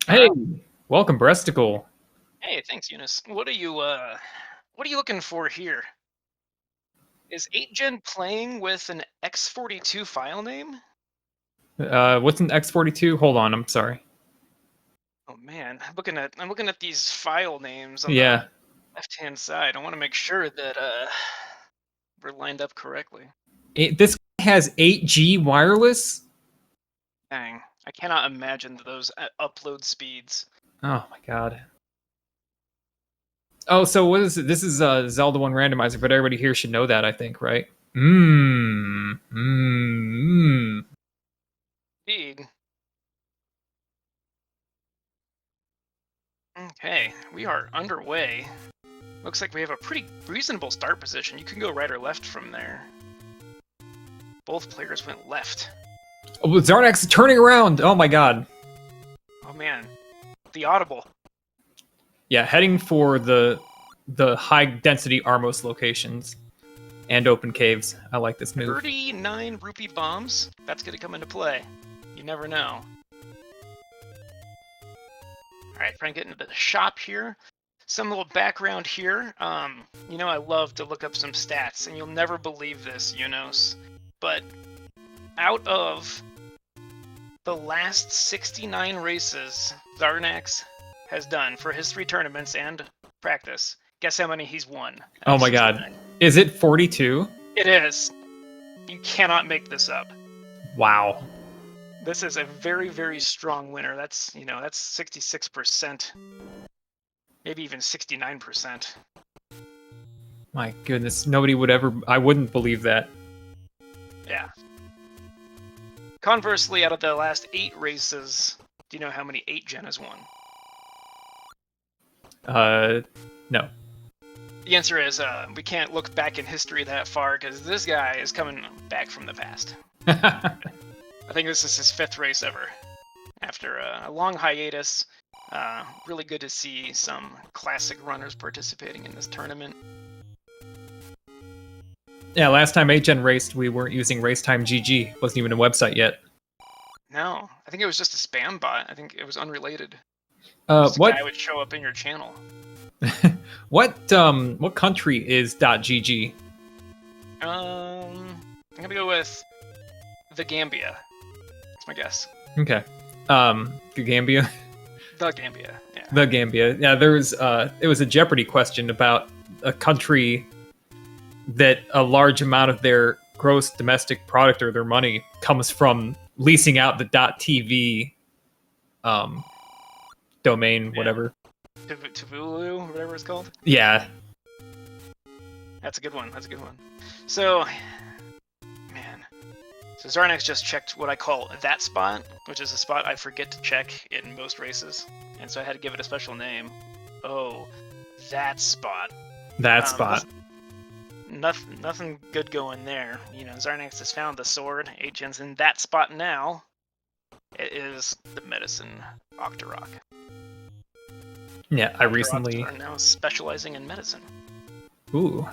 Hey, Uh, welcome, Breasticle. hey, thanks, Eunice. What are you looking for here? Is 8gen playing with an X42 file name? What's an X42? Hold on, I'm sorry. Oh man, I'm looking at these file names on the Yeah, left-hand side. I want to make sure that we're lined up correctly. this has 8G wireless. Dang, I cannot imagine those upload speeds. Oh my god. Oh, so what is it? This is Zelda 1 randomizer, but everybody here should know that, I think, right? Mmm. Speed. Okay, we are underway. Looks like we have a pretty reasonable start position. You can go right or left from there. Both players went left. Oh, Xarnax is turning around. Oh my god. Oh man, the audible. Yeah, heading for the high density Armos locations and open caves. I like this move. 39 rupee bombs. That's gonna come into play. You never know. Alright, trying to get into the shop here. Some little background here. I love to look up some stats, and you'll never believe this, Yunos. But out of the last 69 races Xarnax has done for his 3 tournaments and practice, guess how many he's won out Oh of my god. 69? Is it 42? It is. You cannot make this up. Wow. This is a very, very strong winner. That's 66%, maybe even 69%. My goodness, nobody would ever. I wouldn't believe that. Yeah. Conversely, out of the last 8 races, do you know how many 8gen has won? No. The answer is we can't look back in history that far because this guy is coming back from the past. I think this is his 5th race ever. After a long hiatus, really good to see some classic runners participating in this tournament. Yeah, last time 8gen raced, we weren't using Racetime GG. Wasn't even a website yet. No, I think it was just a spam bot. I think it was unrelated. Just a What guy would show up in your channel. what country is .gg? I'm gonna go with the Gambia. That's my guess. Okay. The Gambia. The Gambia. Yeah. The Gambia. Yeah, there was it was a Jeopardy question about a country that a large amount of their gross domestic product or their money comes from leasing out the .tv um domain, whatever. Tuvalu, whatever it's called. Yeah. That's a good one. That's a good one. So, man. So Xarnax just checked what I call that spot, which is a spot I forget to check in most races, and so I had to give it a special name. Oh, that spot. That spot. Nothing good going there. Xarnax has found the sword. 8gen's in that spot now. It is the medicine Octorok. Yeah, I recently. Are now specializing in medicine. Ooh.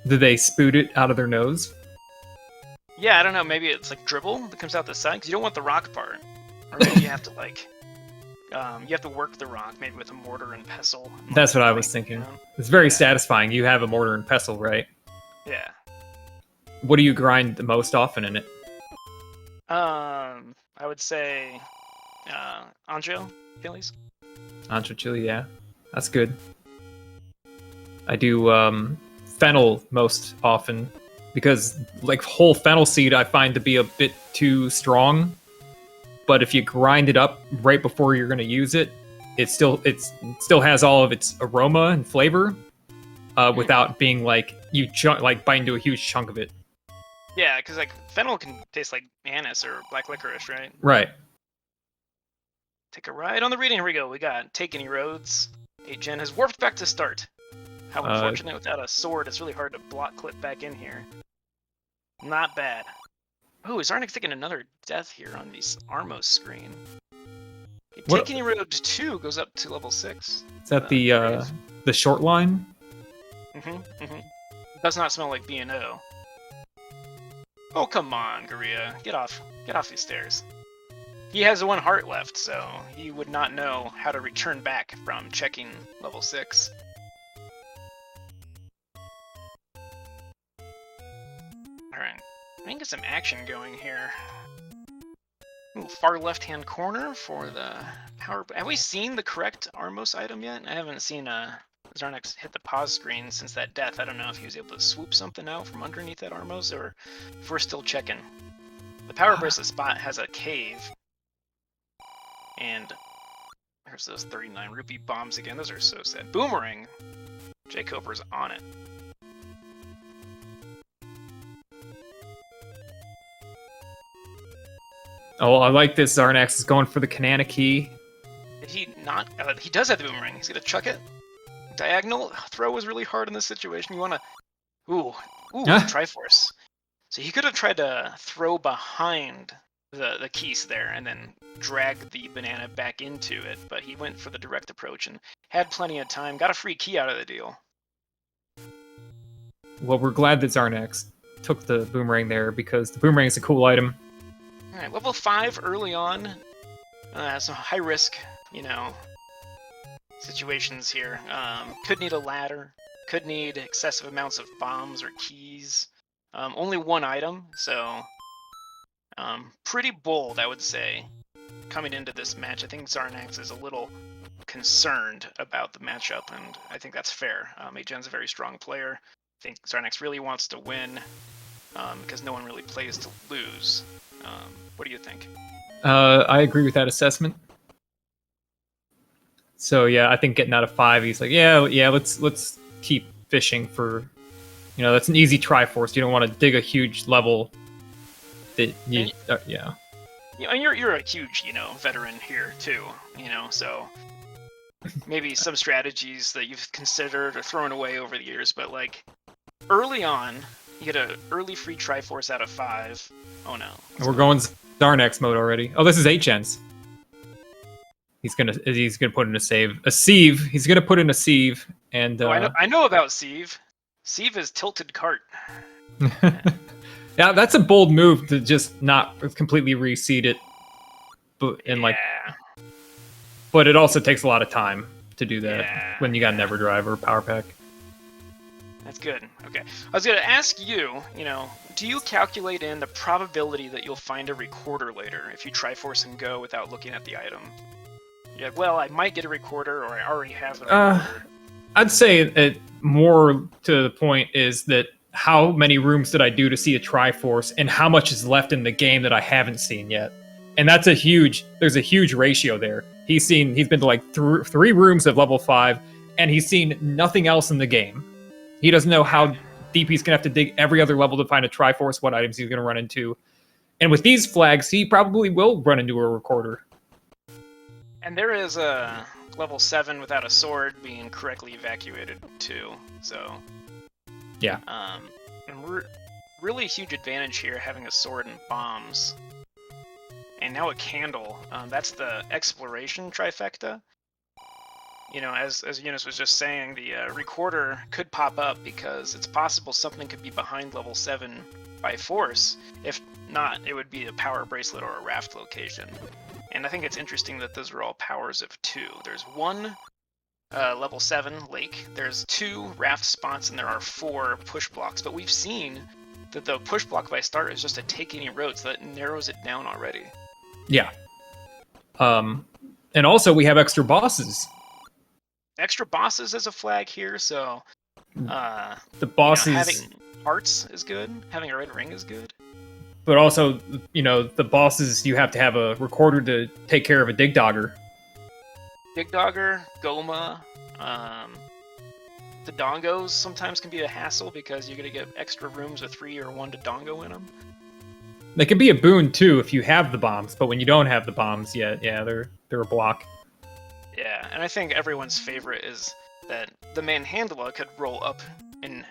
Did they spoot it out of their nose? Yeah, I don't know. Maybe it's like dribble that comes out the side because you don't want the rock part, or maybe you have to you have to work the rock maybe with a mortar and pestle. That's what I was thinking. It's very satisfying. You have a mortar and pestle, right? Yeah. What do you grind the most often in it? I would say Anjo, Achilles. Ancho chili, yeah. That's good. I do fennel most often because like whole fennel seed I find to be a bit too strong. But if you grind it up right before you're going to use it, it still has all of its aroma and flavor without being like like bite into a huge chunk of it. Yeah, because like fennel can taste like anise or black licorice, right? Right. Take a ride on the reading. Here we go. We got Take Any Roads. 8gen has warped back to start. How unfortunate without a sword. It's really hard to block clip back in here. Not bad. Oh, is Xarnax taking another death here on this Armos screen? Take Any Road 2 goes up to level 6. Is that the short line? Does not smell like B&O. Oh, come on, Garia. Get off these stairs. He has 1 heart left, so he would not know how to return back from checking level 6. Alright, I think get some action going here. Ooh, far left-hand corner for the power... Have we seen the correct Armos item yet? I haven't seen Xarnax hit the pause screen since that death. I don't know if he was able to swoop something out from underneath that Armos, or if we're still checking. The power bracelet spot has a cave. And there's those 39 rupee bombs again. Those are so sad. Boomerang! J. Cobra's on it. Oh, I like this. Xarnax is going for the Canana key. Did he not? He does have the boomerang. He's gonna chuck it. Diagonal throw was really hard in this situation. You wanna... Ooh, Triforce. So he could have tried to throw behind the keys there and then drag the banana back into it, but he went for the direct approach and had plenty of time. Got a free key out of the deal. Well, we're glad that Xarnax took the boomerang there, because the boomerang is a cool item. Alright, level 5 early on. Some high risk, situations here. Could need a ladder. Could need excessive amounts of bombs or keys. Only 1 item, so... pretty bold, I would say, coming into this match. I think Xarnax is a little concerned about the matchup, and I think that's fair. Ategenos a very strong player. I think Xarnax really wants to win, because no one really plays to lose. What do you think? I agree with that assessment. So yeah, I think getting out of 5, he's like, yeah, let's keep fishing for, that's an easy Triforce. You don't want to dig a huge level. That you, yeah. And you're a huge, veteran here too, so maybe some strategies that you've considered or thrown away over the years, but like early on, you get an early free Triforce out of 5. Oh no. We're going Xarnax mode already. Oh, this is Ategenos. He's gonna put in a save. A sieve. He's gonna put in a sieve, and I know about sieve. Sieve is tilted cart. Yeah, that's a bold move to just not completely reseed it, but but it also takes a lot of time to do that when you got an Everdrive or Power Pack. That's good. Okay, I was gonna ask you, do you calculate in the probability that you'll find a recorder later if you Triforce and go without looking at the item? Yeah, well, I might get a recorder, or I already have a recorder. I'd say it more to the point is that how many rooms did I do to see a Triforce, and how much is left in the game that I haven't seen yet? And there's a huge ratio there. He's been to like 3 rooms of level 5, and he's seen nothing else in the game. He doesn't know how deep he's gonna have to dig every other level to find a Triforce, what items he's gonna run into. And with these flags, he probably will run into a recorder. And there is a level 7 without a sword being correctly evacuated too, so... Yeah. And really huge advantage here having a sword and bombs. And now a candle. That's the exploration trifecta. As Eunice was just saying, the recorder could pop up because it's possible something could be behind level 7 by force. If not, it would be a power bracelet or a raft location. And I think it's interesting that those are all powers of 2. There's 1 level 7 lake, there's 2 raft spots, and there are 4 push blocks. But we've seen that the push block by start is just a take any road, so that narrows it down already. Yeah. And also we have extra bosses. Extra bosses as a flag here, so the bosses... having hearts is good, having a red ring is good. But also, the bosses, you have to have a recorder to take care of a Dig Dogger. Dig Dogger, Goma, the Dongos sometimes can be a hassle because you're going to get extra rooms with 3 or 1 to Dongo in them. They can be a boon too if you have the bombs, but when you don't have the bombs yet, they're a block. Yeah, and I think everyone's favorite is that the Manhandla could roll up in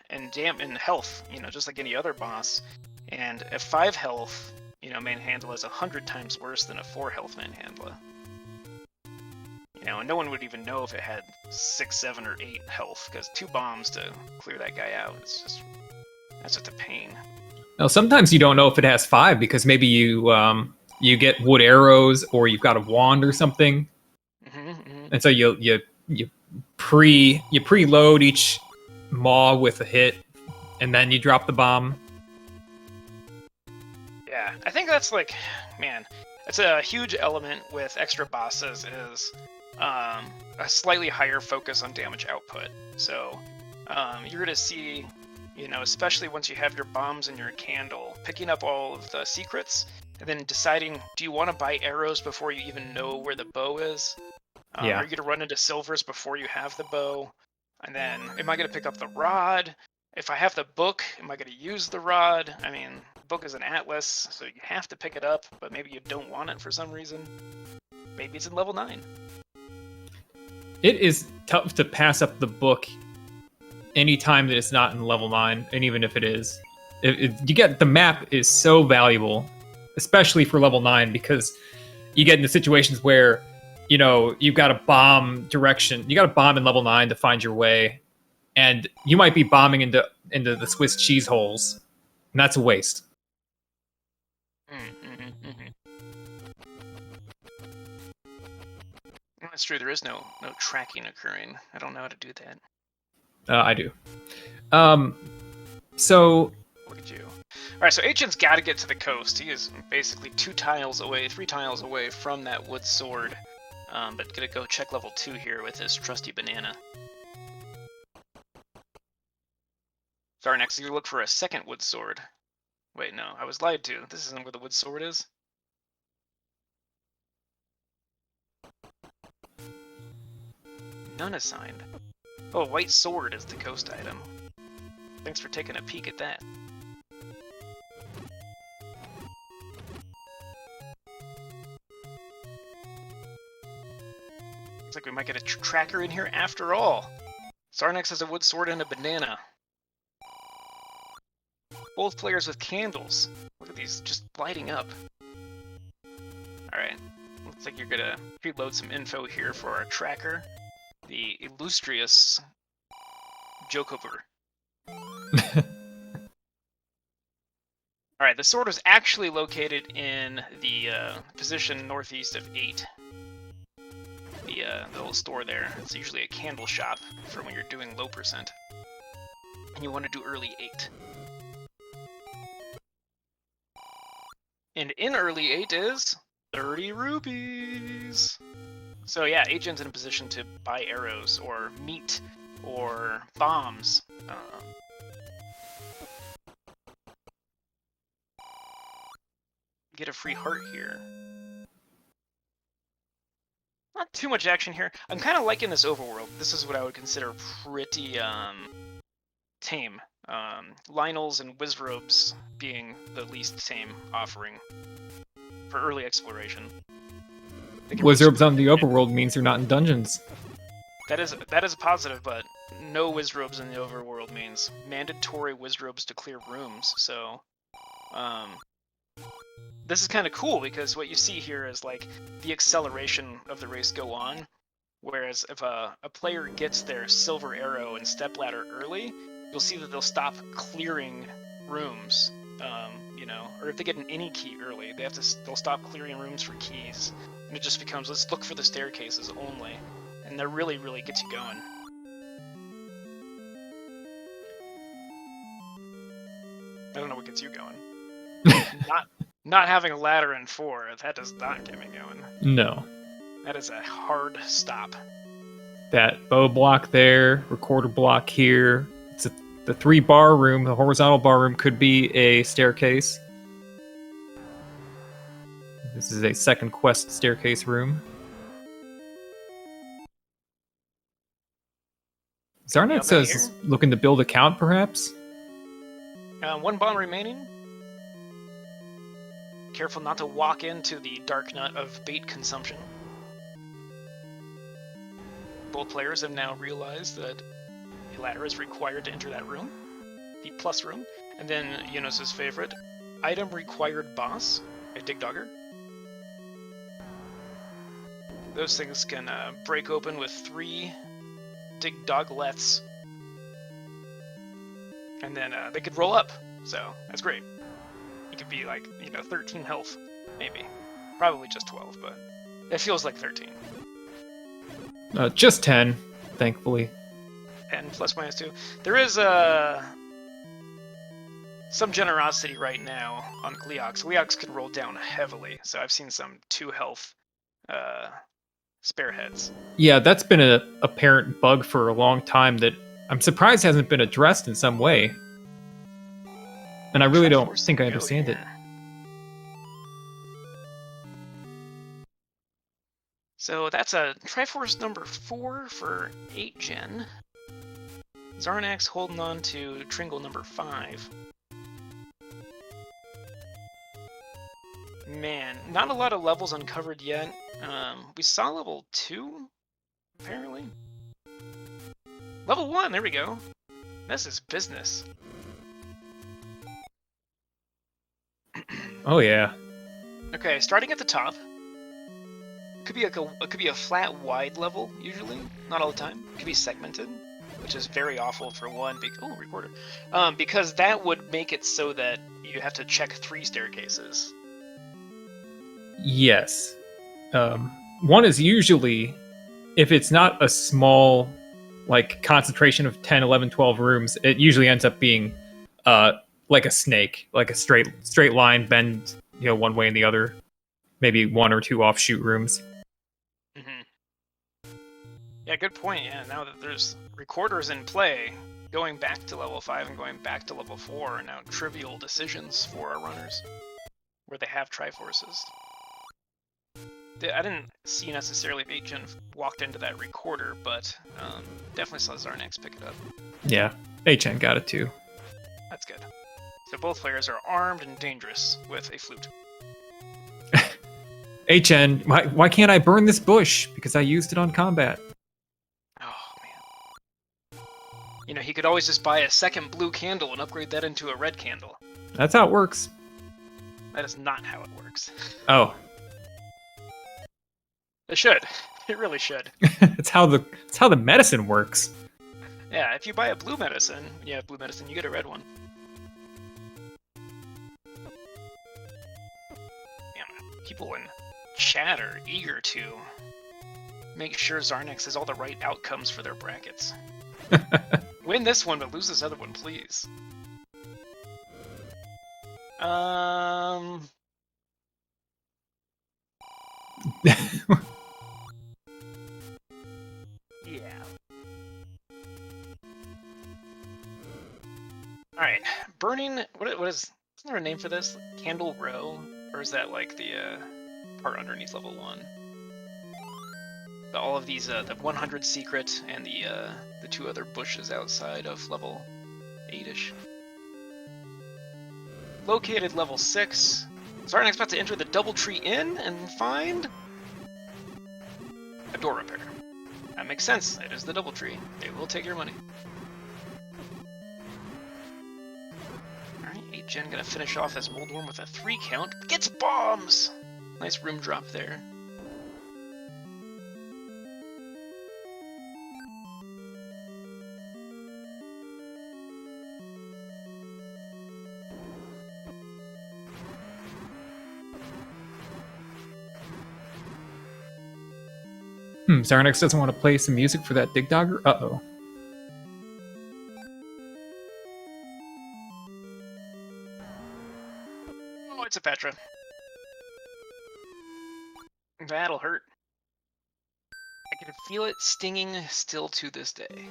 health, just like any other boss. And at 5 health, Manhandla is 100 times worse than a 4 health Manhandla. And no one would even know if it had 6, 7, or 8 health, because 2 bombs to clear that guy out, that's just a pain. Now, sometimes you don't know if it has 5, because maybe you you get wood arrows, or you've got a wand or something. And so you preload each maw with a hit, and then you drop the bomb. Yeah, I think that's like, man, it's a huge element with extra bosses is a slightly higher focus on damage output. So you're gonna see, you know, especially once you have your bombs and your candle, picking up all of the secrets, and then deciding, do you want to buy arrows before you even know where the bow is? Yeah. Are you gonna run into silvers before you have the bow? And then, am I gonna pick up the rod? If I have the book, am I gonna use the rod? I mean, the book is an atlas, so you have to pick it up, but maybe you don't want it for some reason. Maybe it's in level 9. It is tough to pass up the book anytime that it's not in level 9, and even if it is. You get the map is so valuable, especially for level 9, because you get into situations where, you know, you've got a bomb direction. You got a bomb in level 9 to find your way, and you might be bombing into the Swiss cheese holes, and that's a waste. That's true. There is no tracking occurring. I don't know how to do that. I do. So look at you. All right, so Ategenos got to get to the coast. He is basically 3 tiles away from that wood sword. But gonna go check level 2 here with his trusty banana. Xarnax, you look for a second wood sword. Wait, no, I was lied to. This isn't where the wood sword is. None assigned. Oh, white sword is the coast item. Thanks for taking a peek at that. Looks like we might get a tracker in here after all. Xarnax has a wood sword and a banana. Both players with candles. Look at these just lighting up. Alright, looks like you're gonna preload some info here for our tracker. The illustrious Jokover. Alright, the sword was actually located in the position northeast of 8. The little store there. It's usually a candle shop for when you're doing low percent. And you want to do early 8. And in early 8 is 30 rupees. So yeah, Ategenos in a position to buy arrows or meat or bombs. Get a free heart here. Not too much action here. I'm kind of liking this overworld. This is what I would consider pretty tame. Lionels and Wizrobes being the least tame offering for early exploration. Wizrobes on the overworld means you're not in dungeons. That is a positive, but no Wizrobes in the overworld means mandatory Wizrobes to clear rooms. So, this is kind of cool because what you see here is like the acceleration of the race go on. Whereas if a player gets their silver arrow and stepladder early, you'll see that they'll stop clearing rooms. You know, or if they get an any key early, they'll stop clearing rooms for keys, and it just becomes let's look for the staircases only, and that really gets you going. I don't know what gets you going. not having a ladder in 4, that does not get me going. No. That is a hard stop. That bow block there, recorder block here. The 3 bar room, the horizontal bar room could be a staircase. This is a second quest staircase room. Xarnax says looking to build a count, perhaps? 1 bomb remaining. Careful not to walk into the dark nut of bait consumption. Both players have now realized that a ladder is required to enter that room, the plus room. And then Jonas' favorite, item required boss, a dig dogger. Those things can break open with 3 dig doglets. And then they could roll up, so that's great. You could be like, 13 health, maybe. Probably just 12, but it feels like 13. Just 10, thankfully. And plus minus 2. There is some generosity right now on Gleox. Gleox can roll down heavily, so I've seen some 2 health spare heads. Yeah, that's been a apparent bug for a long time that I'm surprised hasn't been addressed in some way. And I really don't think I understand it. So that's a Triforce number 4 for 8 gen. Xarnax holding on to Tringle number 5. Man, not a lot of levels uncovered yet. We saw level 2, apparently. Level 1, there we go. This is business. Oh yeah. Okay, starting at the top. It could be a flat wide level usually, not all the time. It could be segmented, which is very awful for one. Recorder. Because that would make it so that you have to check 3 staircases. Yes. One is usually, if it's not a small, like, concentration of 10, 11, 12 rooms, it usually ends up being like a snake, like a straight line bend, one way and the other. Maybe 1 or 2 offshoot rooms. Yeah, good point. Yeah, now that there's recorders in play, going back to level 5 and going back to level 4 are now trivial decisions for our runners, where they have Triforces. I didn't see necessarily if 8gen walked into that recorder, but definitely saw Xarnax pick it up. Yeah, 8gen got it too. That's good. So both players are armed and dangerous with a flute. 8gen, why can't I burn this bush? Because I used it on combat. Oh, man. He could always just buy a second blue candle and upgrade that into a red candle. That's how it works. That is not how it works. Oh. It should. It really should. It's how the medicine works. Yeah, if you buy a blue medicine, you get a red one. Man, people in chat are eager to make sure Xarnax has all the right outcomes for their brackets. Win this one, but lose this other one, please. Yeah. Alright, burning, isn't there a name for this? Candle row? Or is that like the part underneath level 1? All of these, the 100 secret and the 2 other bushes outside of level 8-ish. Located level 6. Xarnax about to enter the Doubletree Inn and find a door repair. That makes sense. It is the Doubletree. They will take your money. Alright, 8gen gonna finish off this Mold Worm with a 3 count. Gets bombs! Nice room drop there. Xarnax doesn't want to play some music for that Dig Dogger? Uh-oh. Oh, it's a Petra. That'll hurt. I can feel it stinging still to this day.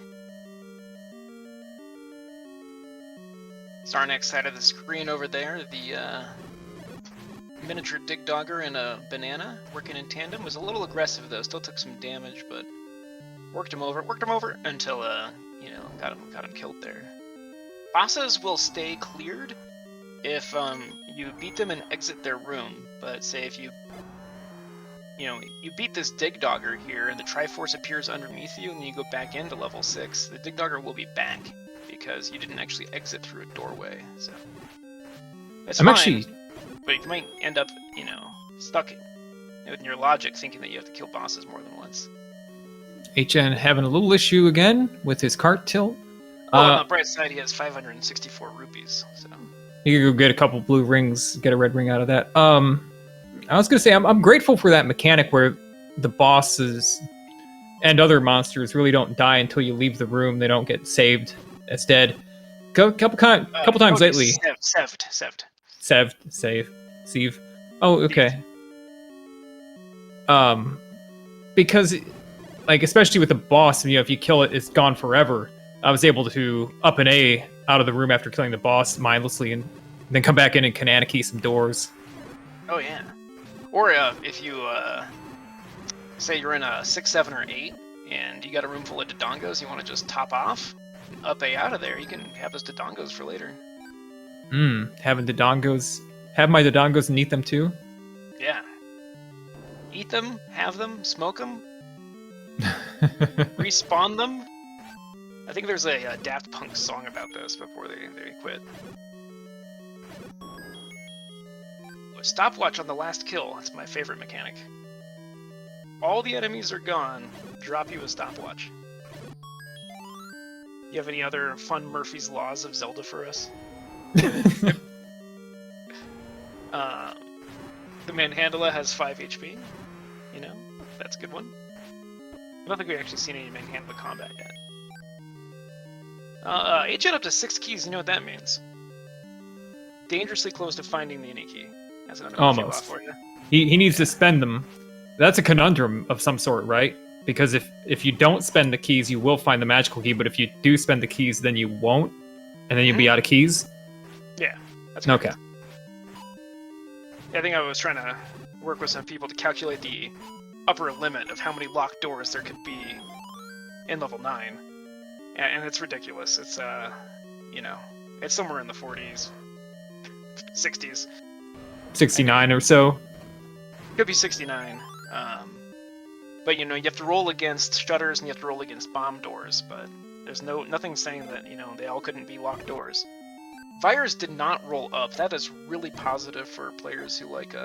Xarnax side of the screen over there, the miniature Dig Dogger and a banana working in tandem. Was a little aggressive though, still took some damage, but worked him over until got him killed there. Bosses will stay cleared if you beat them and exit their room, but say if you beat this Dig Dogger here and the Triforce appears underneath you and then you go back into level 6, the Dig Dogger will be back because you didn't actually exit through a doorway. So that's fine. But you might end up, stuck in your logic thinking that you have to kill bosses more than once. 8gen having a little issue again with his cart tilt. Well, on the bright side, he has 564 rupees, so... You could go get a couple blue rings, get a red ring out of that. I was gonna say I'm grateful for that mechanic where the bosses and other monsters really don't die until you leave the room. They don't get saved as dead. Couple times lately. Save. Oh, okay. Because like especially with the boss, you know, if you kill it, it's gone forever. I was able to up an A out of the room after killing the boss mindlessly, and then come back in and Kananaki some doors. Oh yeah. Or if you say you're in a 6, 7, or 8, and you got a room full of Dodongos, you want to just top off, up A out of there. You can have those Dodongos for later. Having Dodongos, have my Dodongos and eat them too. Yeah. Eat them, have them, smoke them, respawn them. I think there's a Daft Punk song about this before they quit. Stopwatch on the last kill. That's my favorite mechanic. All the enemies are gone. Drop you a stopwatch. You have any other fun Murphy's Laws of Zelda for us? The Manhandla has 5 HP. You know, that's a good one. I don't think we've actually seen any Manhandla combat yet. Agent up to 6 keys, you know what that means. Dangerously close to finding the any key. That's another almost. For you. He needs to spend them. That's a conundrum of some sort, right? Because if you don't spend the keys, you will find the magical key, but if you do spend the keys, then you won't, and then you'll be out of keys? Yeah. That's okay. I think I was trying to work with some people to calculate the upper limit of how many locked doors there could be in level 9. And it's ridiculous. It's, you know, it's somewhere in the 40s, 60s. 69 or so? Could be 69. But, you know, you have to roll against shutters and you have to roll against bomb doors, but there's nothing saying that, you know, they all couldn't be locked doors. Virus did not roll up. That is really positive for players who like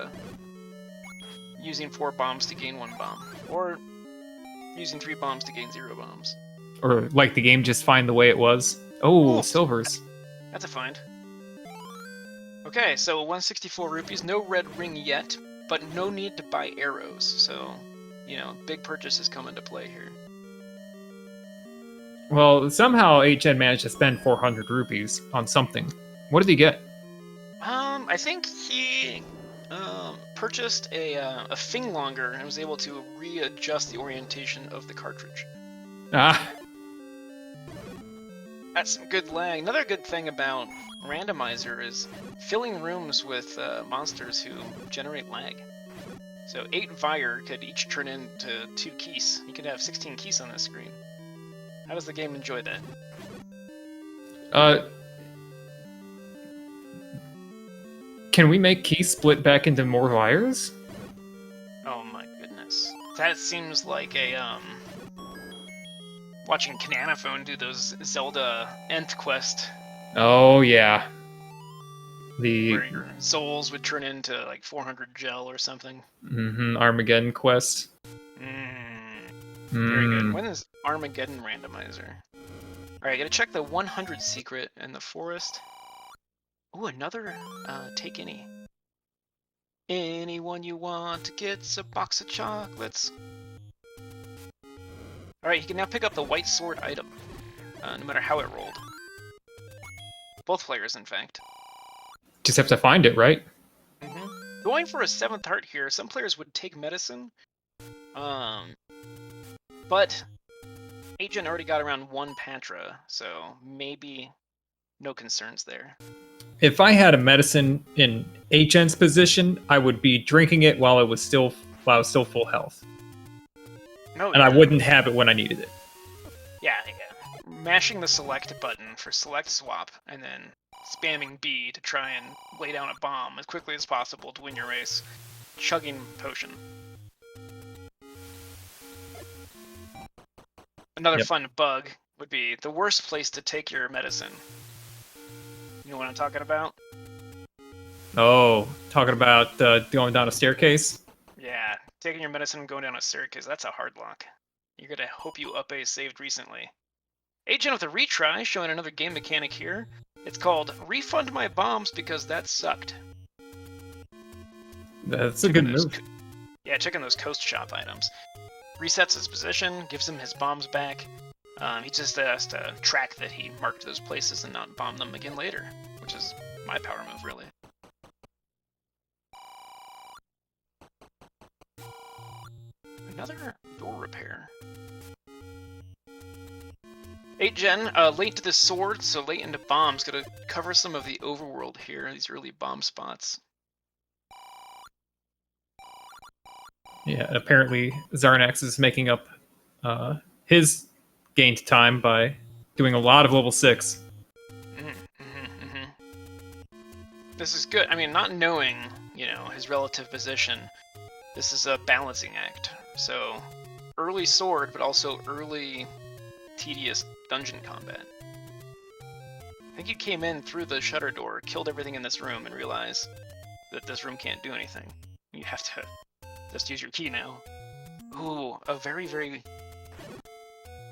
using 4 bombs to gain 1 bomb, or using 3 bombs to gain 0 bombs. Or like the game just find the way it was. Oh, silvers. That's a find. Okay, so 164 rupees. No red ring yet, but no need to buy arrows. So, you know, big purchases come into play here. Well, somehow HN managed to spend 400 rupees on something. What did he get? I think he purchased a Finglonger and was able to readjust the orientation of the cartridge. Ah. That's some good lag. Another good thing about Randomizer is filling rooms with monsters who generate lag. So 8 Vire could each turn into 2 keys. You could have 16 keys on this screen. How does the game enjoy that? Can we make keys split back into more wires? Oh my goodness. That seems like a, watching Cananophone do those Zelda Nth quest. Oh, yeah. Where your souls would turn into, like, 400 gel or something. Armageddon quest. Very good. When is Armageddon Randomizer? Alright, gotta check the 100 secret in the forest. Ooh, another take any. Anyone you want gets a box of chocolates. Alright, you can now pick up the white sword item, no matter how it rolled. Both players, in fact. Just have to find it, right? Going for a 7th heart here, some players would take medicine. But Agent already got around 1 Patra, so maybe no concerns there. If I had a medicine in HN's position, I would be drinking it while I was still full health. And I wouldn't have it when I needed it. Yeah. Mashing the select button for select swap, and then spamming B to try and lay down a bomb as quickly as possible to win your race. Chugging potion. Another fun bug would be the worst place to take your medicine. You know what I'm talking about? Oh, talking about going down a staircase? Yeah, taking your medicine and going down a staircase, that's a hard lock. You're gonna hope you up A saved recently. Agent of the Retry, showing another game mechanic here. It's called Refund My Bombs Because That Sucked. That's a good move. Yeah, checking those coast shop items. Resets his position, gives him his bombs back. He just has to track that he marked those places and not bomb them again later, which is my power move, really. Another door repair. 8 gen, late to the sword, so late into bombs. Gonna cover some of the overworld here, these early bomb spots. Yeah, apparently Xarnax is making up his gained time by doing a lot of level 6. This is good. I mean, not knowing, you know, his relative position, this is a balancing act. So, early sword, but also early tedious dungeon combat. I think you came in through the shutter door, killed everything in this room, and realized that this room can't do anything. You have to just use your key now. Ooh, a very, very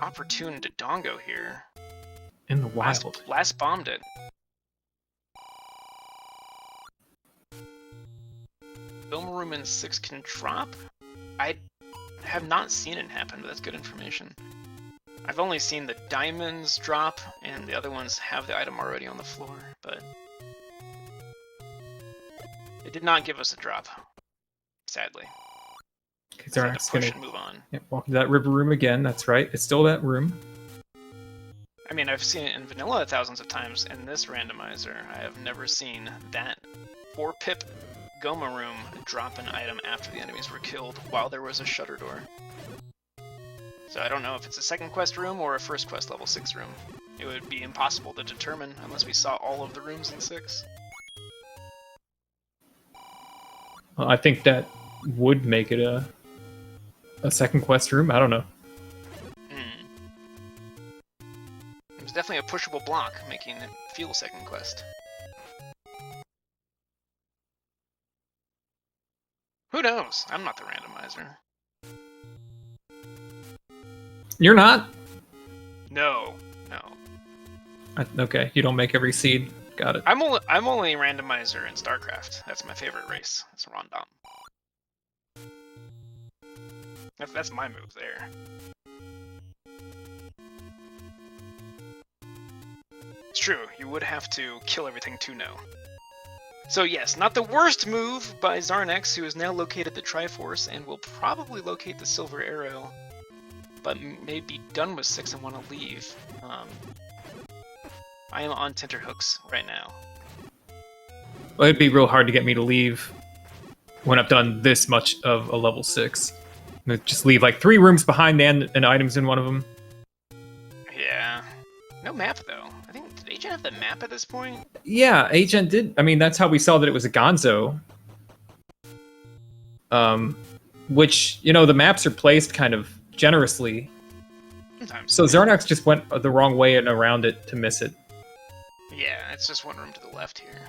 opportune Dodongo here. In the wild. Last bombed it. Film room in 6 can drop? I have not seen it happen, but that's good information. I've only seen the diamonds drop, and the other ones have the item already on the floor, but it did not give us a drop, sadly. Okay, Xarnax push gonna and move on. walk into that river room again. That's right. It's still that room. I mean, I've seen it in vanilla thousands of times. In this randomizer, I have never seen that 4-pip Goma room drop an item after the enemies were killed while there was a shutter door. So I don't know if it's a second quest room or a first quest level 6 room. It would be impossible to determine unless we saw all of the rooms in 6. Well, I think that would make it a second quest room. I don't know. It was definitely a pushable block, making it feel second quest. Who knows? I'm not the randomizer. You're not? No. Okay, you don't make every seed. Got it. I'm only randomizer in StarCraft. That's my favorite race. It's Rondom. That's my move there. It's true, you would have to kill everything to know. So yes, not the worst move by Xarnax, who has now located the Triforce and will probably locate the Silver Arrow, but may be done with 6 and want to leave. I am on tenterhooks right now. Well, it'd be real hard to get me to leave when I've done this much of a level 6. Just leave like 3 rooms behind and items in one of them. Yeah. No map though. I think, did Agent have the map at this point? Yeah, Agent did. I mean, that's how we saw that it was a Gonzo. Which, you know, the maps are placed kind of generously. Sometimes. So Xarnax just went the wrong way and around it to miss it. Yeah, it's just one room to the left here.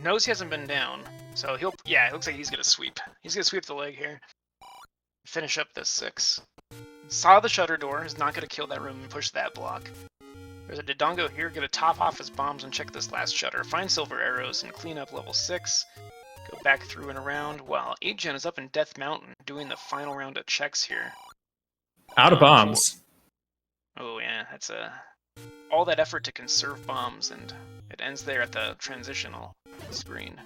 Knows he hasn't been down, so it looks like he's gonna sweep. He's gonna sweep the leg here. Finish up this 6. Saw the shutter door, is not gonna kill that room and push that block. There's a Dodongo here, gonna top off his bombs and check this last shutter, find silver arrows and clean up level 6. Go back through and around while 8gen is up in Death Mountain doing the final round of checks here. Out of bombs. Oh yeah, that's all that effort to conserve bombs, and it ends there at the transitional screen.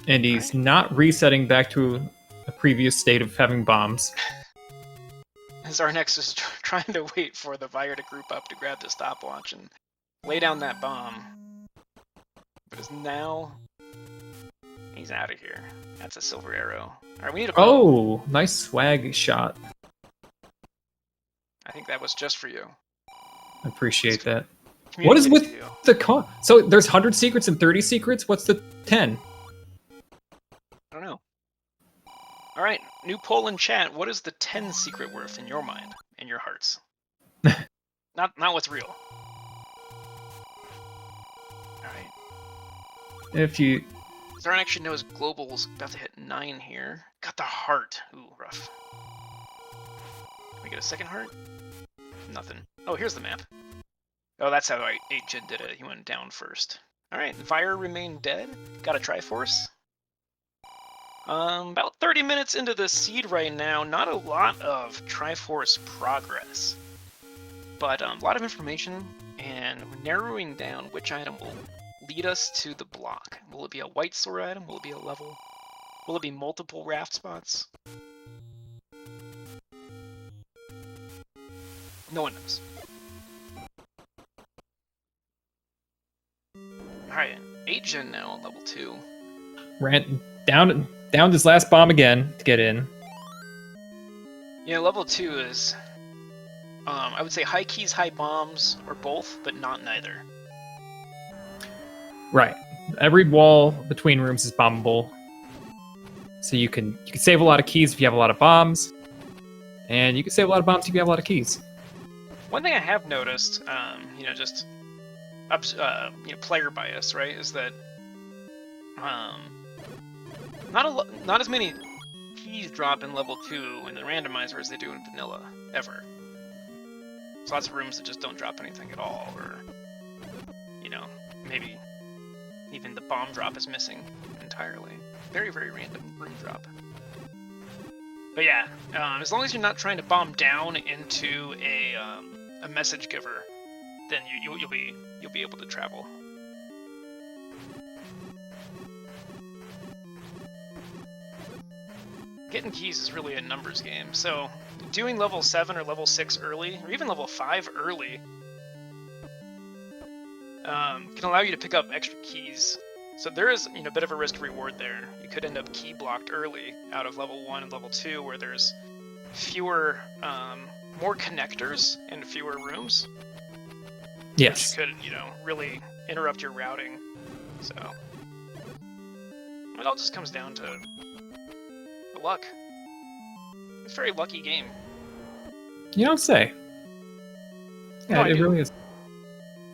And he's not resetting back to a previous state of having bombs. Xarnax is trying to wait for the Fire to group up to grab the stopwatch and lay down that bomb. But is now... He's out of here. That's a silver arrow. Alright, we need a bow. Oh, nice swag shot. I think that was just for you. I appreciate that. What is with the con? So there's 100 secrets and 30 secrets? What's the 10? I don't know. Alright, new poll in chat. What is the 10 secret worth in your mind, in your hearts? Not what's real. Alright. If you... Xarnax should know his global's about to hit 9 here. Got the heart. Ooh, rough. Can we get a second heart? Nothing. Oh, here's the map. Oh, that's how 8gen did it. He went down first. Alright, Fire remained dead. Got a Triforce. About 30 minutes into the seed right now, not a lot of Triforce progress. But a lot of information, and narrowing down which item will lead us to the block. Will it be a white sword item? Will it be a level? Will it be multiple raft spots? No one knows. Alright, 8 gen now on level 2. Ran down this last bomb again to get in. Yeah, level 2 is, I would say high keys, high bombs, or both, but not neither. Right. Every wall between rooms is bombable. So you can save a lot of keys if you have a lot of bombs. And you can save a lot of bombs if you have a lot of keys. One thing I have noticed, just player bias, right, is that not as many keys drop in level 2 in the randomizer as they do in vanilla, ever. There's lots of rooms that just don't drop anything at all, or, maybe even the bomb drop is missing entirely. Very, very random room drop. But yeah, as long as you're not trying to bomb down into a message giver, then you'll be able to travel. Getting keys is really a numbers game, so doing level 7 or level 6 early, or even level 5 early, can allow you to pick up extra keys. So there is a bit of a risk reward there. You could end up key blocked early out of level 1 and level 2, where there's fewer, more connectors and fewer rooms. Yes. Which could, really interrupt your routing. So it all just comes down to luck. It's a very lucky game. You don't say. Yeah, No, it really is.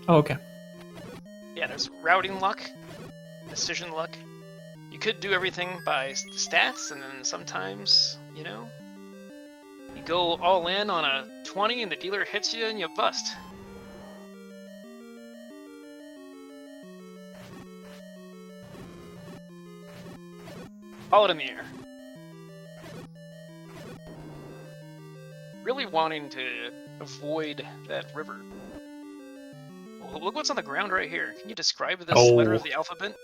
Oh, okay. Yeah, there's routing luck, decision luck. You could do everything by stats, and then sometimes, you go all in on a 20 and the dealer hits you and you bust. Hold it in the air. Really wanting to avoid that river. Well, look what's on the ground right here. Can you describe this letter of the alphabet?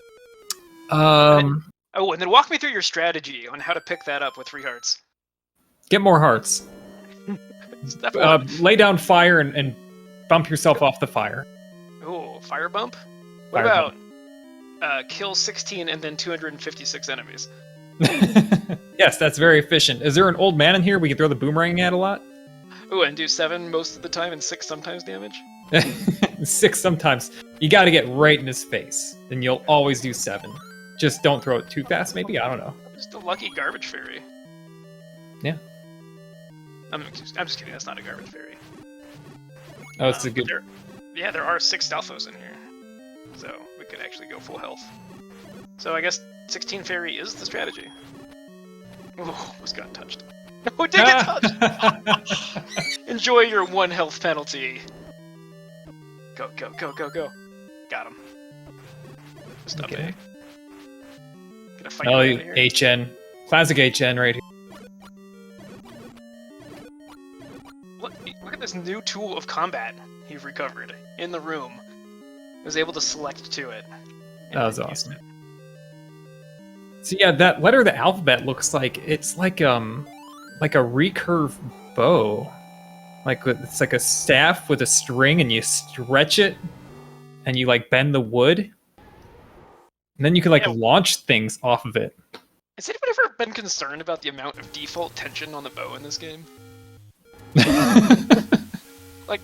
And then walk me through your strategy on how to pick that up with 3 hearts. Get more hearts. Lay down fire and bump yourself off the fire. Oh, fire bump? What about kill 16 and then 256 enemies? Yes, that's very efficient. Is there an old man in here we can throw the boomerang at a lot? Oh, and do 7 most of the time and 6 sometimes damage? 6 sometimes. You gotta get right in his face. Then you'll always do 7. Just don't throw it too fast, maybe? I don't know. Just a lucky garbage fairy. Yeah. I'm just kidding, that's not a garbage fairy. Oh, it's a good... There are 6 Stalfos in here. So we could actually go full health. So I guess 16 fairy is the strategy. Oh, was got touched. No, it did get touched! Enjoy your 1 health penalty. Go, go, go, go, go. Got him. Just up A. Gonna fight Oh, here. HN. Classic HN right here. Look at this new tool of combat you've recovered in the room. I was able to select to it. That was awesome. So yeah, that letter of the alphabet looks like it's like a recurve bow. It's like a staff with a string, and you stretch it, and you bend the wood, and then you can launch things off of it. Has anybody ever been concerned about the amount of default tension on the bow in this game?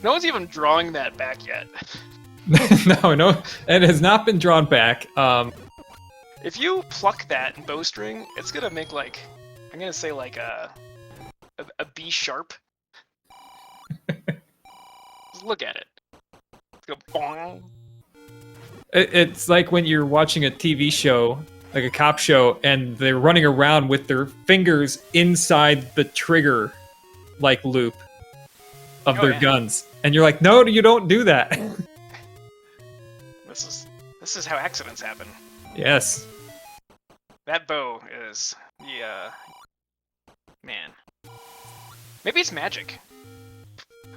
No one's even drawing that back yet. No, it has not been drawn back. If you pluck that bowstring, it's gonna make I'm gonna say a B sharp. Just look at it. Go bong. It's like when you're watching a TV show, like a cop show, and they're running around with their fingers inside the trigger, loop of their guns, and you're like, no, you don't do that. This This is how accidents happen. Yes. That bow is man. Maybe it's magic.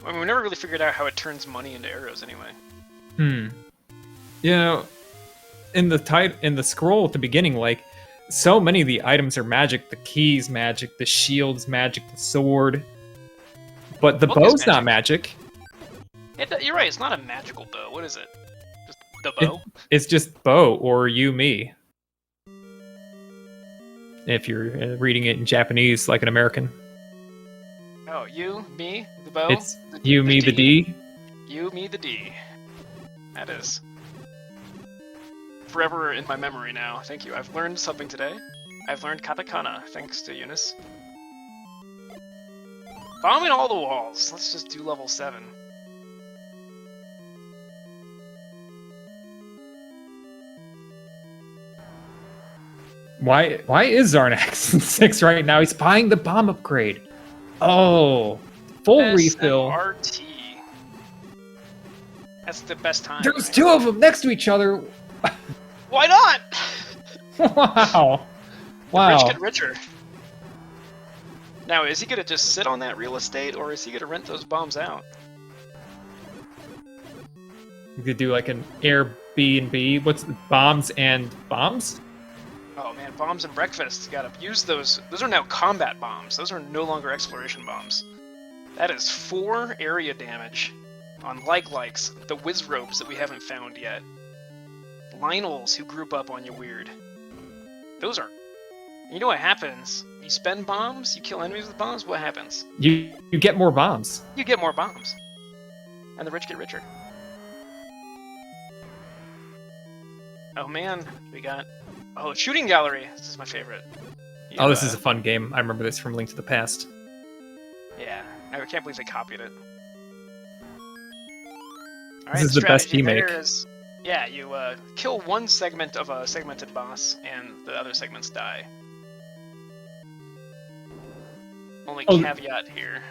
I mean, we never really figured out how it turns money into arrows anyway. You know, in the scroll at the beginning, like, so many of the items are magic. The keys magic, the shield's magic, the sword. But the bow's not magic. You're right, it's not a magical bow. What is it? Just the bow? It's just bow, or you, me. If you're reading it in Japanese like an American. Oh, you, me, the bow? It's you, me, the D. You, me, the D. That is forever in my memory now. Thank you. I've learned something today. I've learned katakana, thanks to Eunice. Bombing all the walls. Let's just do level 7. Why is Xarnax 6 right now? He's buying the bomb upgrade. Oh, full refill. RT. That's the best time. There's 2 of them next to each other. Why not? Wow. The rich get richer. Now, is he gonna just sit on that real estate, or is he gonna rent those bombs out? You could do like an Airbnb. What's the bombs and bombs? Oh man, bombs and breakfast. You gotta use those. Those are now combat bombs. Those are no longer exploration bombs. That is 4 area damage on likes, the whiz robes that we haven't found yet. Lionels who group up on you weird. Those are... You know what happens? You spend bombs, you kill enemies with bombs, what happens? You get more bombs. You get more bombs. And the rich get richer. Oh man, we got... Oh, shooting gallery. This is my favorite. Oh, this is a fun game. I remember this from Link to the Past. Yeah, I can't believe they copied it. All This is the best remake. Yeah, you kill one segment of a segmented boss, and the other segments die. Only caveat here.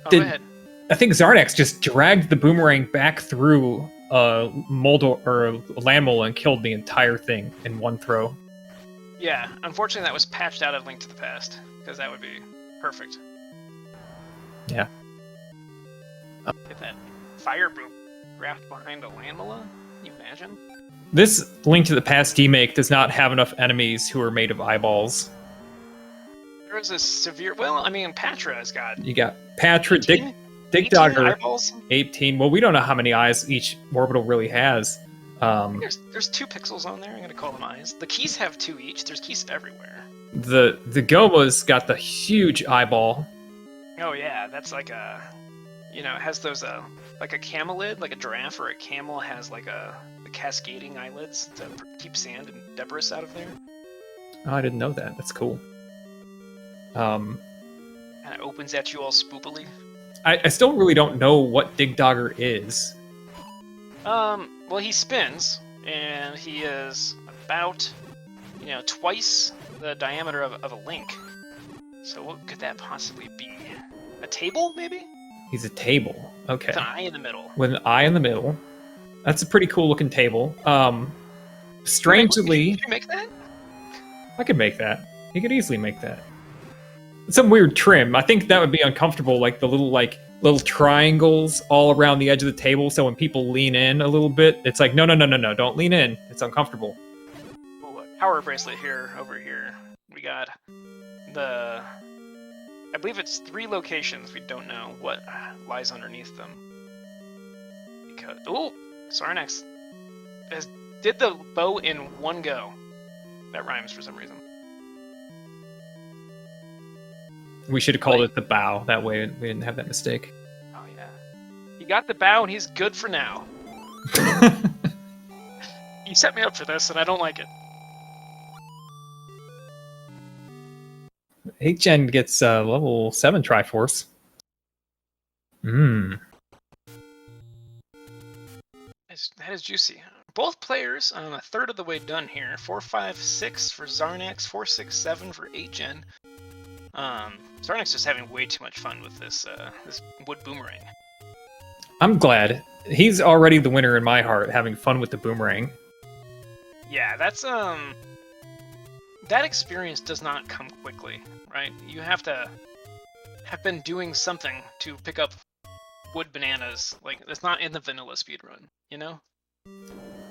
Oh, go ahead. I think Xarnax just dragged the boomerang back through a mold or a landmole and killed the entire thing in one throw. Yeah, unfortunately that was patched out of Link to the Past, because that would be perfect. Yeah. Get that fire boom wrapped behind a landmole? Can you imagine? This Link to the Past remake does not have enough enemies who are made of eyeballs. There is a severe... Well, I mean, Patra has got... You got Patra, Dig Dogger, 18. Well, we don't know how many eyes each orbital really has. There's 2 pixels on there. I'm gonna call them eyes. The keys have 2 each. There's keys everywhere. The Goma's got the huge eyeball. Oh yeah, that's like a... You know, it has those, like a camelid, like a giraffe or a camel has like the cascading eyelids to keep sand and debris out of there. Oh, I didn't know that. That's cool. And it opens at you all spoopily. I still really don't know what Dig Dogger is. Well, he spins, and he is about, twice the diameter of a link. So what could that possibly be? A table, maybe? He's a table. Okay. With an eye in the middle. With an eye in the middle. That's a pretty cool looking table. Strangely... Could you make that? I could make that. You could easily make that. Some weird trim. I think that would be uncomfortable, like the little triangles all around the edge of the table, so when people lean in a little bit, it's like, no, don't lean in. It's uncomfortable. Well, power bracelet over here. We got I believe it's 3 locations. We don't know what lies underneath them. Because Xarnax did the bow in one go. That rhymes for some reason. We should have called it the bow. That way we didn't have that mistake. Oh yeah. He got the bow and he's good for now. You set me up for this and I don't like it. 8 Gen gets level 7 Triforce. That is juicy. Both players, I'm a third of the way done here. 4, 5, 6 for Xarnax, 4, 6, 7 for 8 Gen. Xarnax just having way too much fun with this wood boomerang. I'm glad. He's already the winner in my heart, having fun with the boomerang. Yeah, that's that experience does not come quickly, right? You have to have been doing something to pick up wood bananas. Like, it's not in the vanilla speedrun, you know?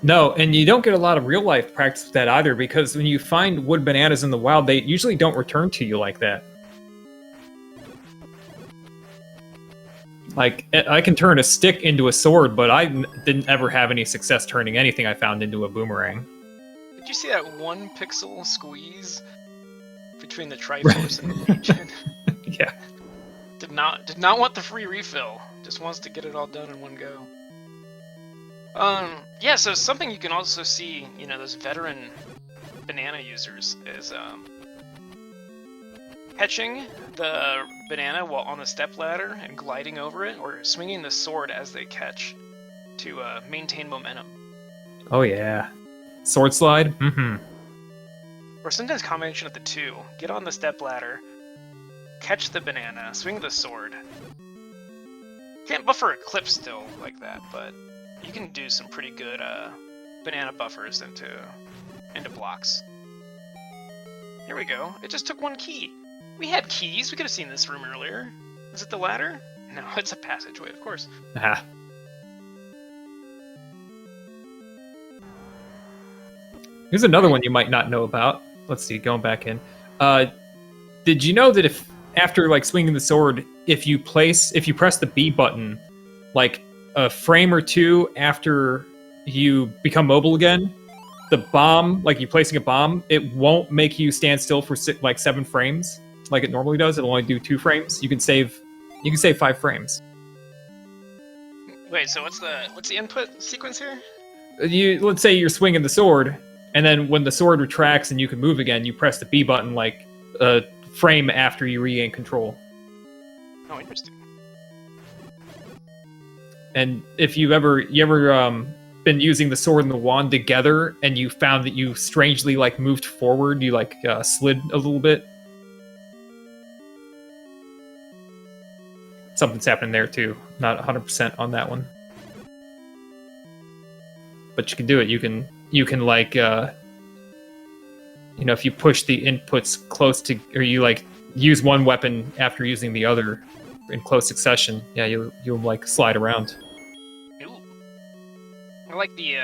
No, and you don't get a lot of real life practice with that either, because when you find wood bananas in the wild, they usually don't return to you like that. Like, I can turn a stick into a sword, but I didn't ever have any success turning anything I found into a boomerang. Did you see that 1 pixel squeeze between the Triforce and the regen? Yeah. Did not want the free refill. Just wants to get it all done in one go. Yeah, so something you can also see, you know, those veteran banana users is catching the banana while on the stepladder and gliding over it, or swinging the sword as they catch to maintain momentum. Oh yeah. Sword slide? Mm-hmm. Or sometimes combination of the two. Get on the stepladder, catch the banana, swing the sword. Can't buffer a clip still like that, but you can do some pretty good banana buffers into blocks. Here we go. It just took 1 key. We had keys. We could have seen this room earlier. Is it the ladder? No, it's a passageway, of course. Ah. Here's another one you might not know about. Let's see, going back in. Did you know that if after like swinging the sword, if you press the B button, like a frame or two after you become mobile again, the bomb, like you placing a bomb, it won't make you stand still for 7 frames like it normally does. It'll only do 2 frames. You can save 5 frames. Wait, so what's the input sequence here? Let's say you're swinging the sword, and then when the sword retracts and you can move again, you press the B button like a frame after you regain control. Oh, interesting. And if you ever been using the sword and the wand together, and you found that you strangely like moved forward, you like slid a little bit. Something's happening there too. Not 100% on that one, but you can do it. You can like if you push the inputs close to, or you like use one weapon after using the other in close succession, yeah, you'll like slide around. Ooh. I like the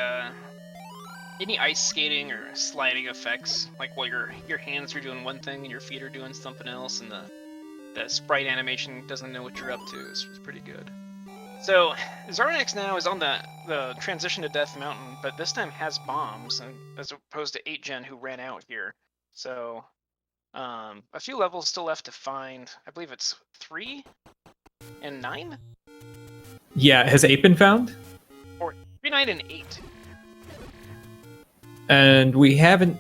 any ice skating or sliding effects, like while your hands are doing one thing and your feet are doing something else, and the sprite animation doesn't know what you're up to. Is pretty good. So Xarnax now is on the transition to Death Mountain, but this time has bombs, as opposed to 8gen who ran out here. So a few levels still left to find. I believe it's 3 and 9? Yeah, has 8 been found? Or 3, 9, and 8. And we haven't...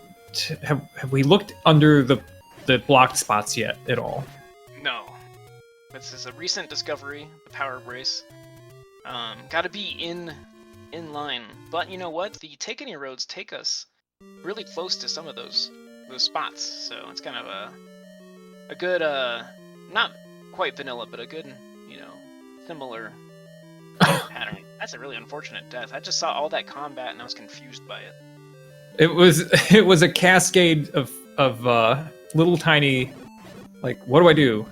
Have we looked under the blocked spots yet at all? No. This is a recent discovery, the Power Brace. Gotta be in line. But you know what? The Take Any roads take us really close to some of those spots. So it's kind of a good, not quite vanilla, but a good, similar pattern. That's a really unfortunate death. I just saw all that combat and I was confused by it. It was a cascade of little tiny, like, what do I do?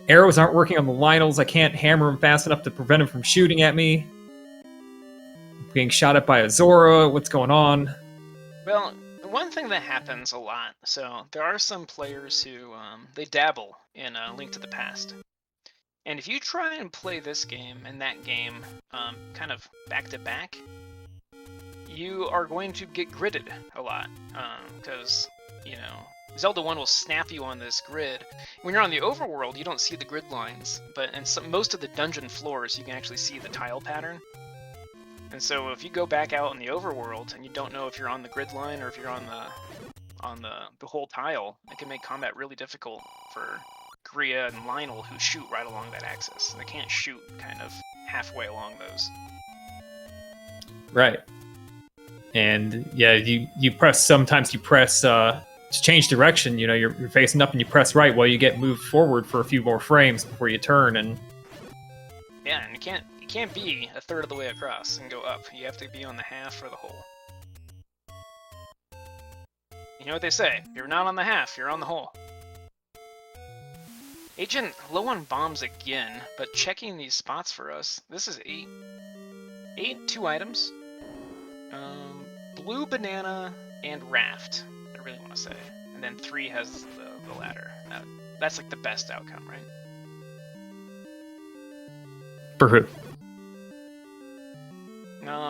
Arrows aren't working on the Lionels. I can't hammer him fast enough to prevent him from shooting at me. I'm being shot at by a Zora. What's going on? Well, one thing that happens a lot, so there are some players who they dabble in Link to the Past. And if you try and play this game and that game kind of back to back, you are going to get gridded a lot, because, Zelda 1 will snap you on this grid. When you're on the overworld, you don't see the grid lines, but in most of the dungeon floors, you can actually see the tile pattern. And so if you go back out in the overworld and you don't know if you're on the grid line or if you're on the whole tile, it can make combat really difficult for Gria and Lionel, who shoot right along that axis. They can't shoot kind of halfway along those. Right. And yeah, sometimes you press to change direction. You're facing up and you press right while you get moved forward for a few more frames before you turn. And yeah, and you can't be a third of the way across and go up. You have to be on the half or the whole. You know what they say, if you're not on the half, you're on the whole. Agent low on bombs again, but checking these spots for us. This is 8. 8, 2 items. Blue banana and raft, I really want to say. And then 3 has the ladder. That's like the best outcome, right? For who?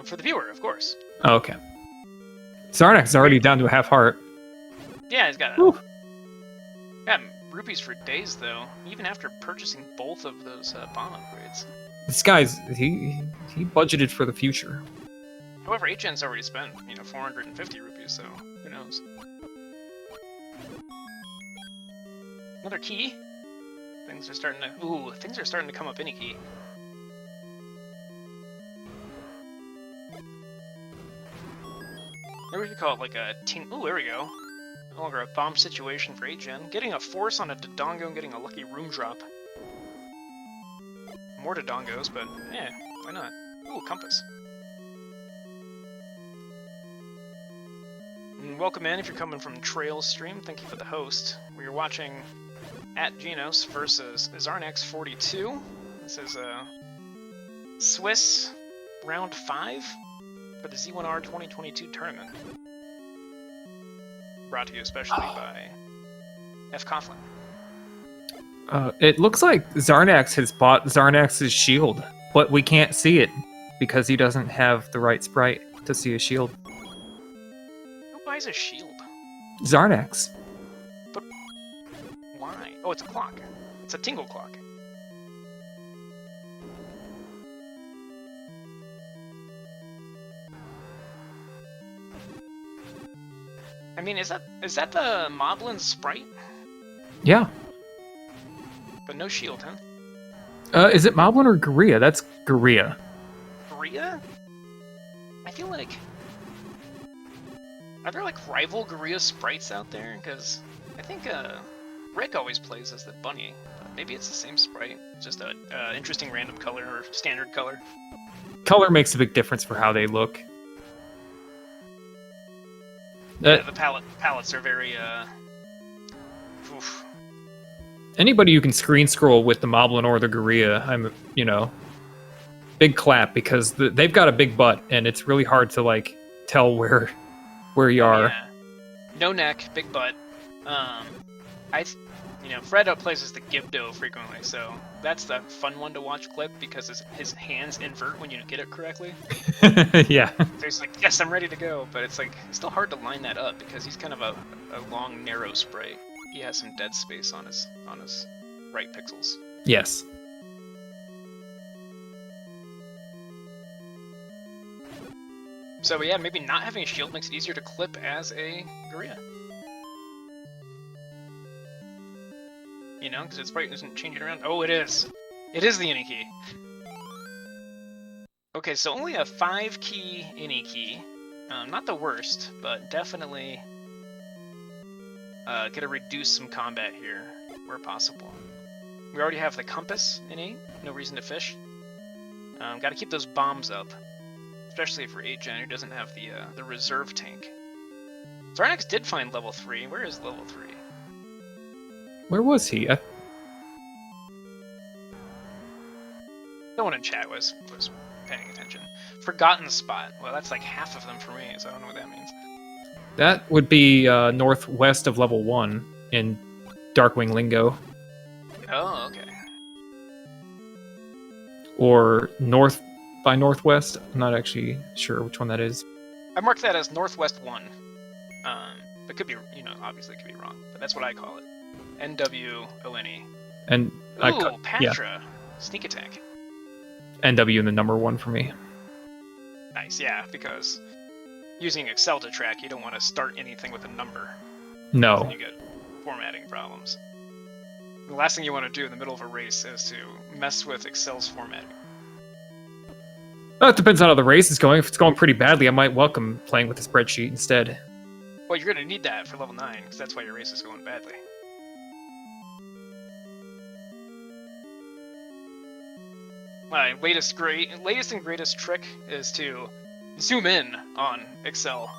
For the viewer, of course. Oh, okay. Xarnax is already down to a half heart. Yeah, he's got Whew. got rupees for days though, even after purchasing both of those bomb upgrades. This guy's he budgeted for the future. However, Ategenos already spent 450 rupees, so who knows? Another key. Things are starting to come up any key. Maybe we could call it like a ting. Ooh, there we go. No longer a bomb situation for 8gen. Getting a force on a Dodongo and getting a lucky room drop. More Dodongos, but yeah, why not? Ooh, compass. And welcome in if you're coming from Trail Stream. Thank you for the host. We're watching Ategenos versus Xarnax42. This is a Swiss round 5 for the Z1R 2022 tournament. Brought to you especially by F. Coughlin. It looks like Xarnax has bought Xarnax's shield, but we can't see it because he doesn't have the right sprite to see a shield. Who buys a shield? Xarnax. But why? Oh, it's a clock. It's a tingle clock. I mean, is that the Moblin sprite? Yeah. But no shield, huh? Is it Moblin or Guria? That's Guria. Guria? I feel like... Are there like rival Guria sprites out there? Because I think Rick always plays as the bunny. Maybe it's the same sprite, just a interesting random color or standard color. Color makes a big difference for how they look. Yeah, the palettes are very oof. Anybody who can screen scroll with the Moblin or the Guria, I'm big clap, because they've got a big butt and it's really hard to like tell where you are. Yeah. No neck, big butt. Fred plays as the Gibdo frequently, so that's the fun one to watch clip because his hands invert when you get it correctly. Yeah. So he's like, yes, I'm ready to go, but it's like it's still hard to line that up because he's kind of a long, narrow sprite. He has some dead space on his right pixels. Yes. So yeah, maybe not having a shield makes it easier to clip as a Guria. Because its sprite isn't changing around. Oh, it is. It is the any key. Okay, so only a 5-key any key. Not the worst, but definitely gonna reduce some combat here where possible. We already have the compass in 8. No reason to fish. Gotta keep those bombs up, especially for 8gen who doesn't have the reserve tank. Xarnax did find level 3. Where is level 3? Where was he? Someone in chat was paying attention. Forgotten spot. Well, that's like half of them for me, so I don't know what that means. That would be northwest of level 1 in Darkwing lingo. Oh, okay. Or north by northwest. I'm not actually sure which one that is. I marked that as northwest 1. But could be, obviously it could be wrong, but that's what I call it. NWONE. And Ooh, Patra. Yeah. Sneak attack. NW in the number 1 for me. Nice, yeah, because using Excel to track, you don't want to start anything with a number. No. Then you get formatting problems. The last thing you want to do in the middle of a race is to mess with Excel's formatting. Well, it depends on how the race is going. If it's going pretty badly, I might welcome playing with the spreadsheet instead. Well, you're going to need that for level 9, because that's why your race is going badly. My latest and greatest trick is to zoom in on Excel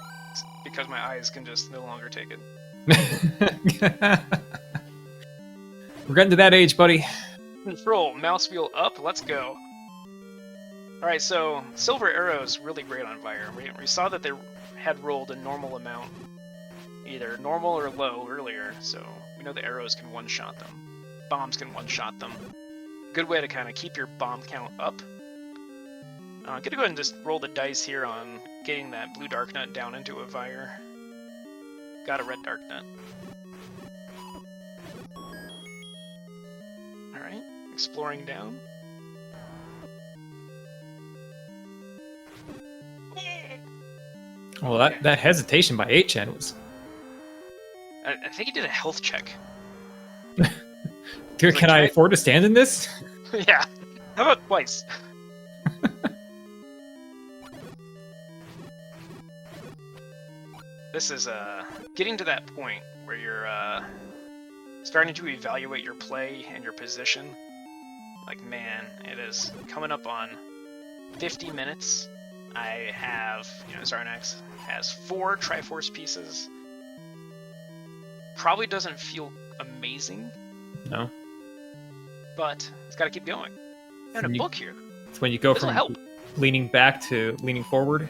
because my eyes can just no longer take it. We're getting to that age, buddy. Control, mouse wheel up, let's go. Alright, so silver arrows really great on Fire. We saw that they had rolled a normal amount, either normal or low earlier, so we know the arrows can one-shot them. Bombs can one-shot them. Good way to kind of keep your bomb count up. I'm gonna go ahead and just roll the dice here on getting that blue dark nut down into a Fire. Got a red dark nut. Alright, exploring down. Well, that hesitation by Ategenos was... I think he did a health check. Dude, can I afford to stand in this? Yeah. How about twice? This is getting to that point where you're starting to evaluate your play and your position. Like, man, it is coming up on 50 minutes. I have, Xarnax has 4 Triforce pieces. Probably doesn't feel amazing. No. But it's got to keep going. And a book here. It's when you go from leaning back to leaning forward.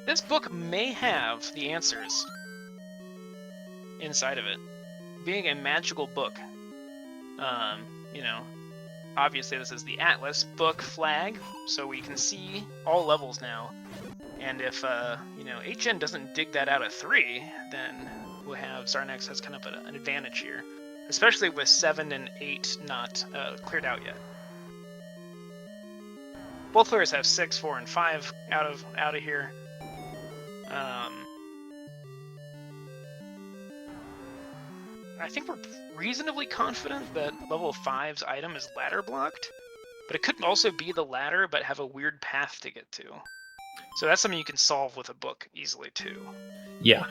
This book may have the answers inside of it. Being a magical book, obviously this is the Atlas book flag, so we can see all levels now. And if, HN doesn't dig that out at 3, then we'll have Xarnax has kind of an advantage here. Especially with 7 and 8 not cleared out yet. Both players have 6, 4, and 5 out of here. I think we're reasonably confident that level 5's item is ladder blocked, but it could also be the ladder but have a weird path to get to. So that's something you can solve with a book easily too. Yeah.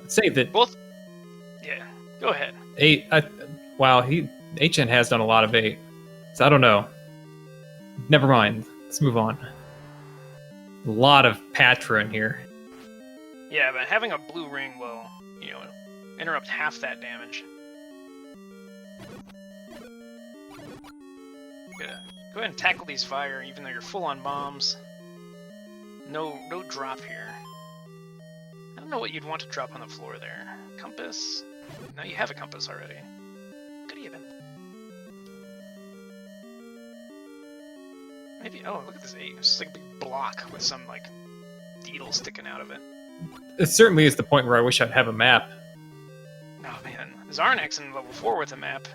Let's say that both. Yeah, go ahead. 8. Wow, HN has done a lot of 8, so I don't know. Never mind. Let's move on. A lot of Patra in here. Yeah, but having a blue ring will, interrupt half that damage. Go ahead and tackle these Fire, even though you're full on bombs. No drop here. I don't know what you'd want to drop on the floor there. Compass? No, you have a compass already. Could even. Maybe. Oh, look at this 8. It's just like a big block with some needle sticking out of it. It certainly is the point where I wish I'd have a map. Oh man, Xarnax in level 4 with a map.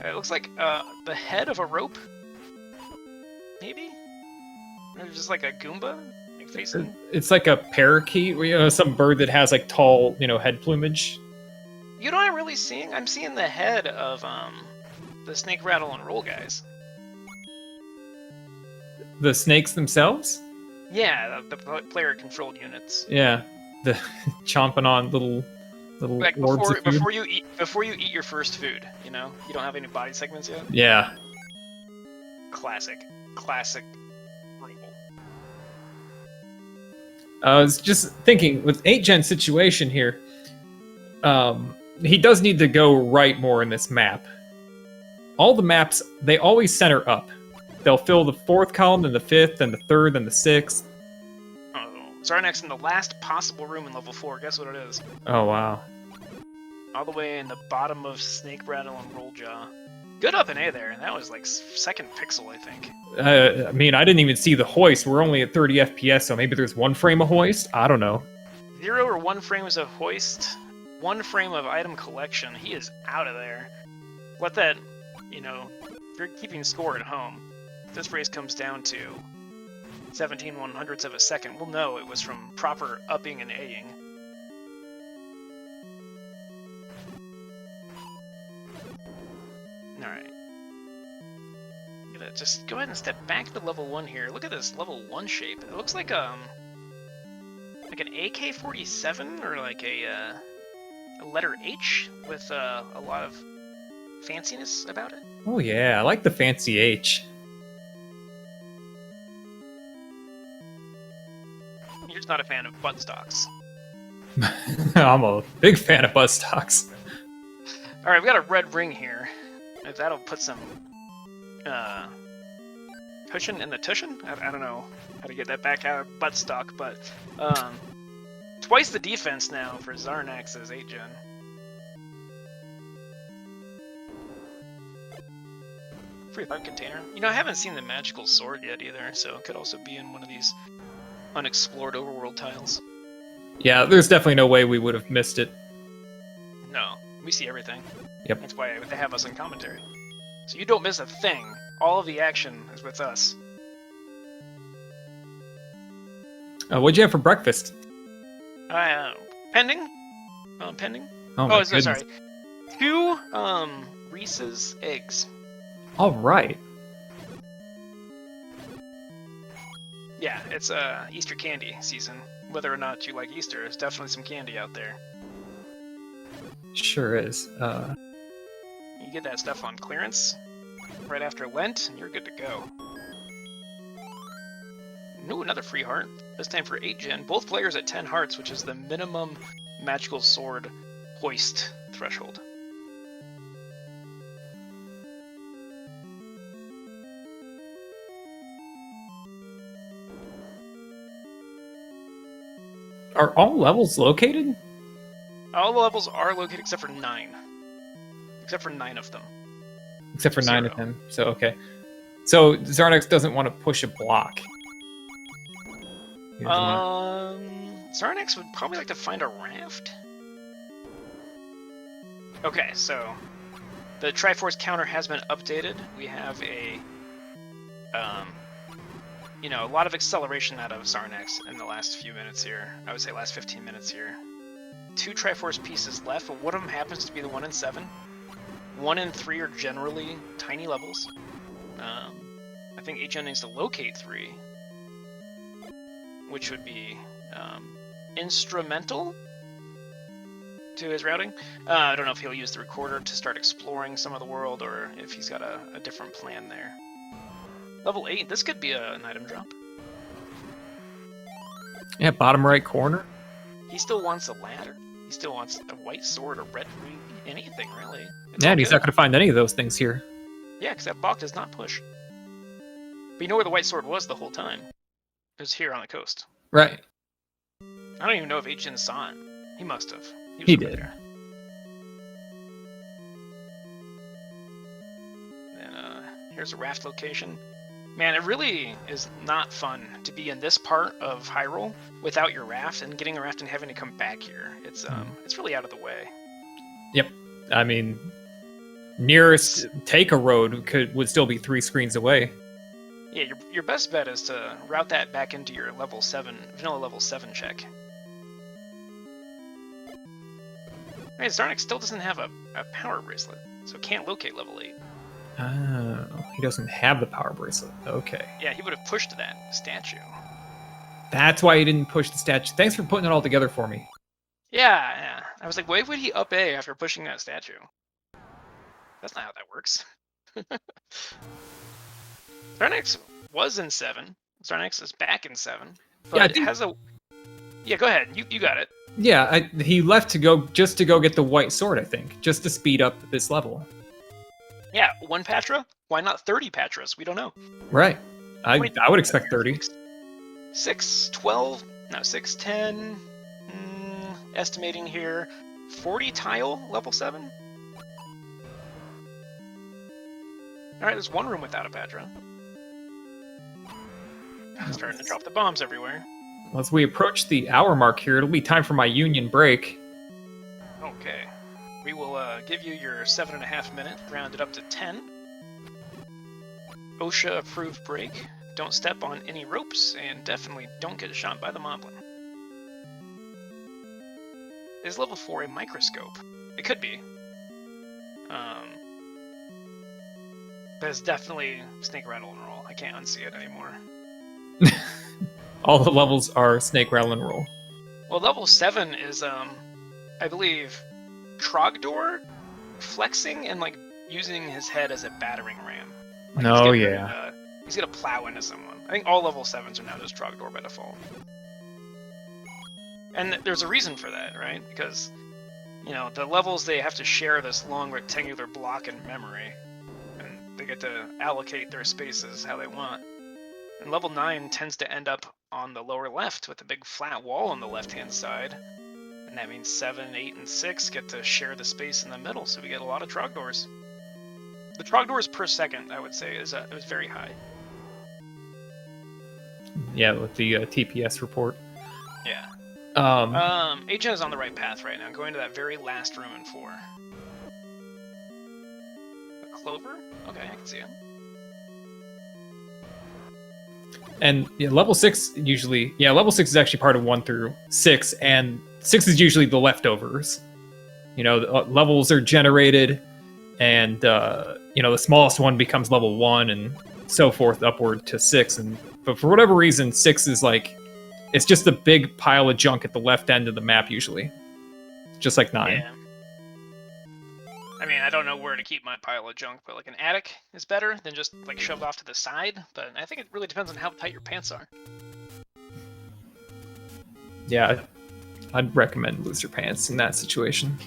It looks like the head of a rope. Maybe? Or just like a Goomba? Facing. It's like a parakeet, some bird that has tall, head plumage. You know what I'm really seeing? I'm seeing the head of the snake rattle and roll guys. The snakes themselves? Yeah, the player controlled units. Yeah, the chomping on little orbs of food. Before you eat your first food, you don't have any body segments yet. Yeah. Classic. I was just thinking, with 8-gen situation here, he does need to go right more in this map. All the maps, they always center up. They'll fill the 4th column, then the 5th, then the 3rd, then the 6th. Oh, Xarnax in the last possible room in level 4. Guess what it is? Oh, wow. All the way in the bottom of Snake Rattle and Rolljaw. Good up and A there, and that was 2nd pixel, I think. I didn't even see the hoist. We're only at 30 FPS, so maybe there's 1 frame of hoist? I don't know. 0 or 1 frames of hoist, 1 frame of item collection. He is out of there. Let that, if you're keeping score at home, if this race comes down to 17/100ths of a second, we'll know it was from proper upping and A-ing. Alright. Just go ahead and step back to level 1 here. Look at this level 1 shape. It looks like an AK-47 or a letter H with a lot of fanciness about it. Oh yeah, I like the fancy H. who's not a fan of butt stocks? I'm a big fan of buzz stocks. All right, we got a red ring here. If that'll put some cushion in the tushin. I don't know how to get that back out of butt stock, but twice the defense now for Xarnax's 8-gen. Free heart container. You know, I haven't seen the magical sword yet either, so it could also be in one of these unexplored overworld tiles. Yeah, there's definitely no way we would have missed it. No, we see everything. Yep. That's why they have us in commentary. So you don't miss a thing. All of the action is with us. What'd you have for breakfast? Pending? Pending? Oh my so goodness. sorry. 2 Reese's eggs. All right. Yeah, it's Easter candy season. Whether or not you like Easter, there's definitely some candy out there. Sure is. You get that stuff on clearance right after Lent, and you're good to go. Ooh, another free heart. This time for 8-gen. Both players at 10 hearts, which is the minimum magical sword hoist threshold. Are all levels located? All the levels are located except for 9. Except for 9 of them. Except for 9 of 0. them. So, okay. So, Xarnax doesn't want to push a block. He doesn't want- Xarnax would probably like to find a raft. Okay, so the Triforce counter has been updated. We have a, a lot of acceleration out of Xarnax in the last few minutes here. I would say last 15 minutes here. 2 Triforce pieces left, but one of them happens to be the 1 in 7. 1 and 3 are generally tiny levels. I think 8-gen needs to locate 3, which would be instrumental to his routing. I don't know if he'll use the recorder to start exploring some of the world, or if he's got a different plan there. Level 8, this could be an item drop. Yeah, bottom right corner. He still wants a ladder. He still wants a white sword, a red ring, anything really. It's Yeah, all and he's good. not going to find any of those things here. Yeah, because that Bach does not push. But you know where the white sword was the whole time. It was here on the coast. Right. I don't even know if H-Gen saw it. He must have. Was He right did. there. And here's a raft location. Man, it really is not fun to be in this part of Hyrule without your raft and getting a raft and having to come back here. It's really out of the way. Yep. I mean, nearest take a road would still be 3 screens away. Yeah, your best bet is to route that back into your level 7, vanilla level 7 check. Right, Xarnax still doesn't have a power bracelet, so can't locate level 8. Oh, he doesn't have the power bracelet. Okay. Yeah, he would have pushed that statue. That's why he didn't push the statue. Thanks for putting it all together for me. Yeah. I was like, why would he up A after pushing that statue? That's not how that works. Xarnax was in 7. Xarnax is back in 7. But Yeah, I it think- has a... Yeah, go ahead. You got it. Yeah, he left to go get the white sword, I think, just to speed up this level. Yeah, 1 Patra? Why not 30 Patras? We don't know. Right. I would expect 30. 6, 12, no, 6, 10, estimating here, 40 tile, level 7? Alright, there's 1 room without a Patra. Starting to drop the bombs everywhere. As we approach the hour mark here, it'll be time for my union break. Okay. We will give you your 7.5 minute, rounded up to 10. OSHA approved break. Don't step on any ropes, and definitely don't get shot by the moblin. Is level 4 a microscope? It could be. But it's definitely snake, rattle, and roll. I can't unsee it anymore. All the levels are snake, rattle, and roll. Well, level 7 is, I believe, Trogdor flexing and, like, using his head as a battering ram. Like, Oh, he's yeah. He's gonna plow into someone. I think all level 7s are now just Trogdor by default. And there's a reason for that, right? Because, you know, the levels, they have to share this long rectangular block in memory. And they get to allocate their spaces how they want. And level 9 tends to end up on the lower left with a big flat wall on the left-hand side. And that means 7, 8, and 6 get to share the space in the middle, so we get a lot of Trogdors. The Trogdors per second, I would say, is very high. Yeah, with the TPS report. Yeah. Um, Ategenos is on the right path right now, going to that very last room in 4. A clover? Okay, I can see it. And yeah, level 6 usually... Yeah, level 6 is actually part of 1 through 6, and 6 is usually the leftovers. You know, levels are generated, and, you know, the smallest one becomes level 1, and so forth upward to 6. But for whatever reason, 6 is like... It's just a big pile of junk at the left end of the map, usually. Just like 9. Yeah. I mean, I don't know where to keep my pile of junk, but like an attic is better than just like shoved off to the side. But I think it really depends on how tight your pants are. Yeah, I'd recommend looser pants in that situation.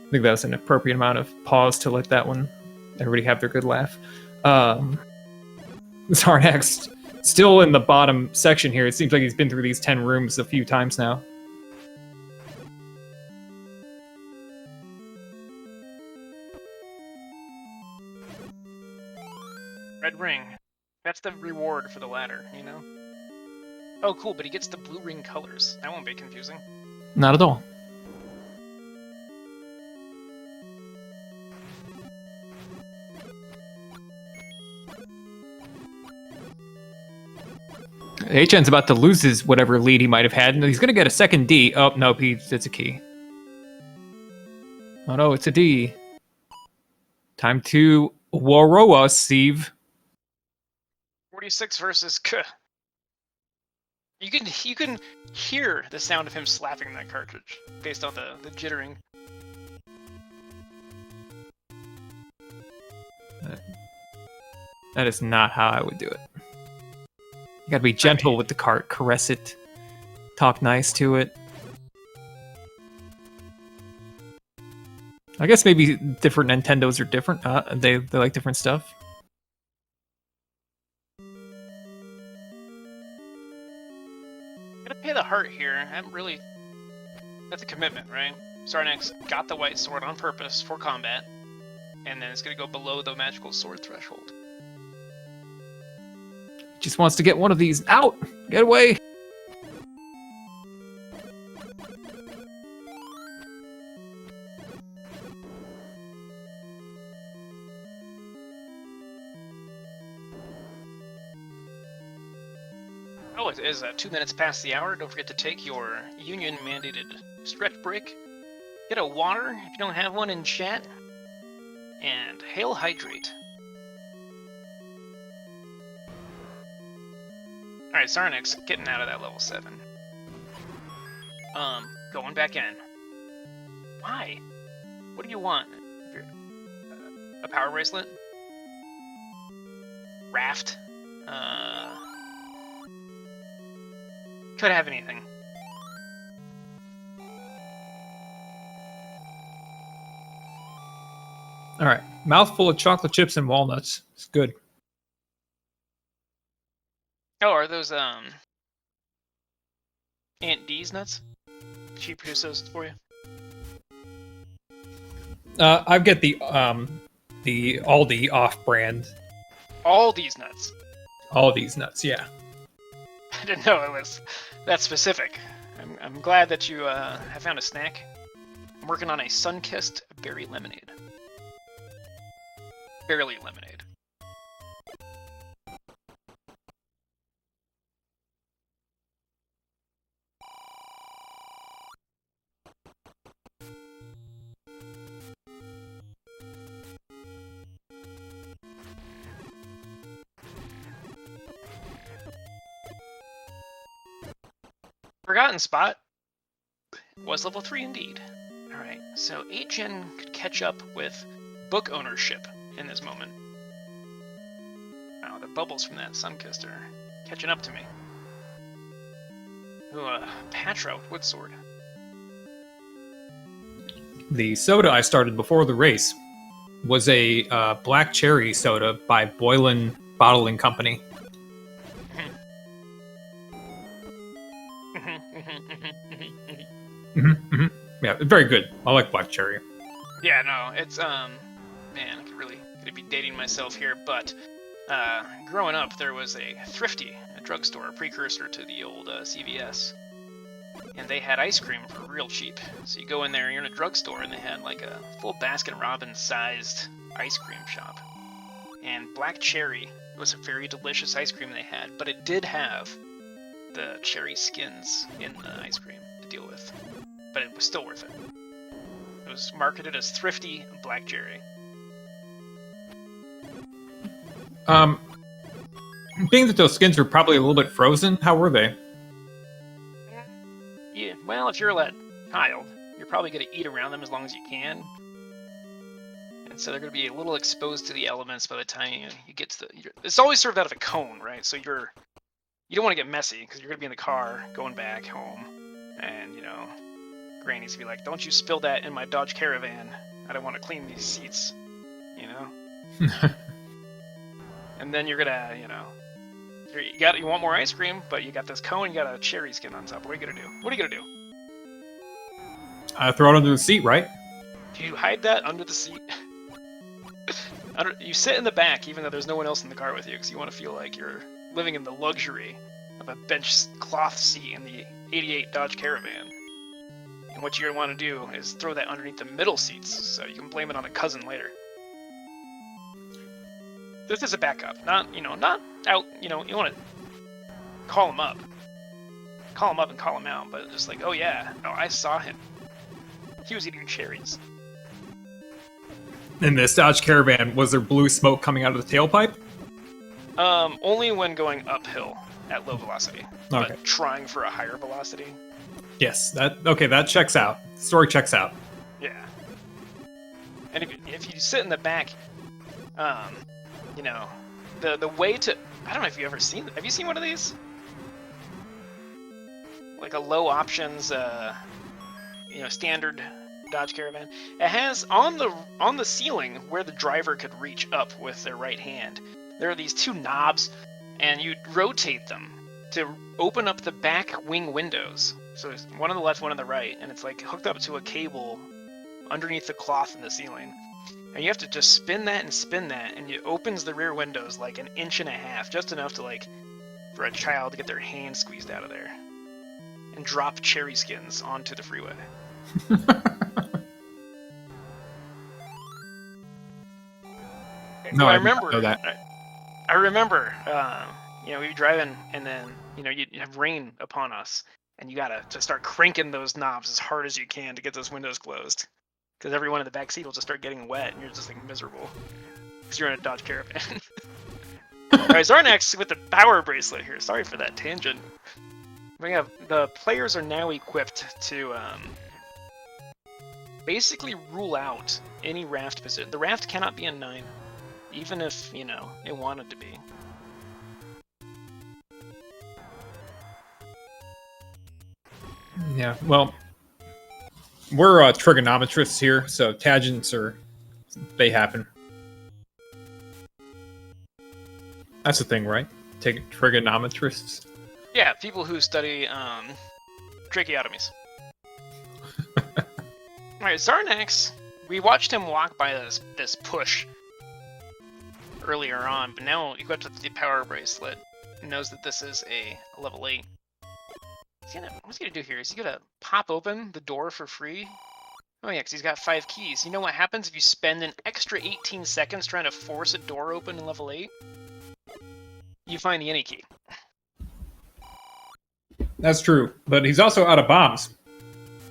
I think that was an appropriate amount of pause to let that one, everybody have their good laugh. Xarnax still in the bottom section here. It seems like he's been through these 10 rooms a few times now. Red ring. That's the reward for the ladder, you know? Oh, cool, but he gets the blue ring colors. That won't be confusing. Not at all. Hchen's about to lose his whatever lead he might have had, and he's going to get a second D. Oh, nope, it's a key. Oh no, it's a D. Time to Waroa, Steve. 46 versus K. You can hear the sound of him slapping that cartridge based on the jittering. That is not how I would do it. You gotta be gentle with the cart, caress it, talk nice to it. I guess maybe different Nintendos are different. They like different stuff. Gotta pay the heart here. That's a commitment, right? Xarnax got the white sword on purpose for combat, and then it's gonna go below the magical sword threshold. Just wants to get one of these out. Get away. Oh, it is 2 minutes past the hour. Don't forget to take your union-mandated stretch break. Get a water if you don't have one in chat. And hail hydrate. Alright, Xarnax getting out of that level 7. Going back in. Why? What do you want? A power bracelet? Raft? Could have anything. All right, mouthful of chocolate chips and walnuts. It's good. Oh, are those Aunt D's nuts? She produced those for you. I get the Aldi off-brand. All these nuts. All these nuts, yeah. I didn't know it was that specific. I'm glad that you have found a snack. I'm working on a sun-kissed berry lemonade. Barely lemonade. Forgotten Spot was level 3 indeed. Alright, So 8gen could catch up with book ownership in this moment. Wow, the bubbles from that Sunkist are catching up to me. Ooh, Patra with Woodsword. The soda I started before the race was a black cherry soda by Boylan Bottling Company. Yeah, very good. I like black cherry. Yeah, no, it's man, I could be dating myself here, but growing up there was a Thrifty, a drugstore, a precursor to the old CVS, and they had ice cream for real cheap. So you go in there, you're in a drugstore, and they had like a full Baskin-Robbins sized ice cream shop. And black cherry was a very delicious ice cream they had, but it did have the cherry skins in the ice cream to deal with. But it was still worth it. It was marketed as Thrifty Black Cherry. Being that those skins were probably a little bit frozen, how were they? Yeah, well, if you're a child, you're probably going to eat around them as long as you can. And so they're going to be a little exposed to the elements by the time you get to the... It's always served out of a cone, right? So you don't want to get messy, because you're going to be in the car going back home. And, Granny's going to be like, don't you spill that in my Dodge Caravan. I don't want to clean these seats, And then you're going to, you want more ice cream, but you got this cone, you got a cherry skin on top. What are you going to do? What are you going to do? Throw it under the seat, right? Do you hide that under the seat? You sit in the back, even though there's no one else in the car with you, because you want to feel like you're living in the luxury of a bench cloth seat in the 88 Dodge Caravan. And what you're going to want to do is throw that underneath the middle seats, so you can blame it on a cousin later. This is a backup, not out, you want to call him up. Call him up and call him out, but just like, oh yeah, no, I saw him. He was eating cherries. In this Dodge Caravan, was there blue smoke coming out of the tailpipe? Only when going uphill at low velocity. Okay. But trying for a higher velocity. Yes, that checks out. The story checks out. Yeah. And if you sit in the back, the way to... I don't know if you've ever seen... Have you seen one of these? Like a low options, standard Dodge Caravan. It has on the ceiling where the driver could reach up with their right hand. There are these two knobs, and you rotate them to open up the back wing windows. So there's one on the left, one on the right, and it's like hooked up to a cable underneath the cloth in the ceiling. And you have to just spin that, and it opens the rear windows like 1.5 inches, just enough to for a child to get their hand squeezed out of there. And drop cherry skins onto the freeway. No, I remember. remember that. I remember, we'd be driving, and then, you'd have rain upon us, and you gotta just start cranking those knobs as hard as you can to get those windows closed. Because everyone in the back seat will just start getting wet, and you're just miserable. Because you're in a Dodge Caravan. Alright, Xarnax with the power bracelet here. Sorry for that tangent. We have the players are now equipped to basically rule out any raft position. The raft cannot be in 9, even if it wanted to be. Yeah, well, we're trigonometrists here, so tangents they happen. That's the thing, right? Trigonometrists. Yeah, people who study tracheotomies. Alright, Xarnax, we watched him walk by this push earlier on, but now equipped with the power bracelet, knows that this is a level 8. What's he gonna do here? Is he gonna pop open the door for free? Oh yeah, because he's got 5 keys. You know what happens if you spend an extra 18 seconds trying to force a door open in level 8? You find the any key. That's true, but he's also out of bombs.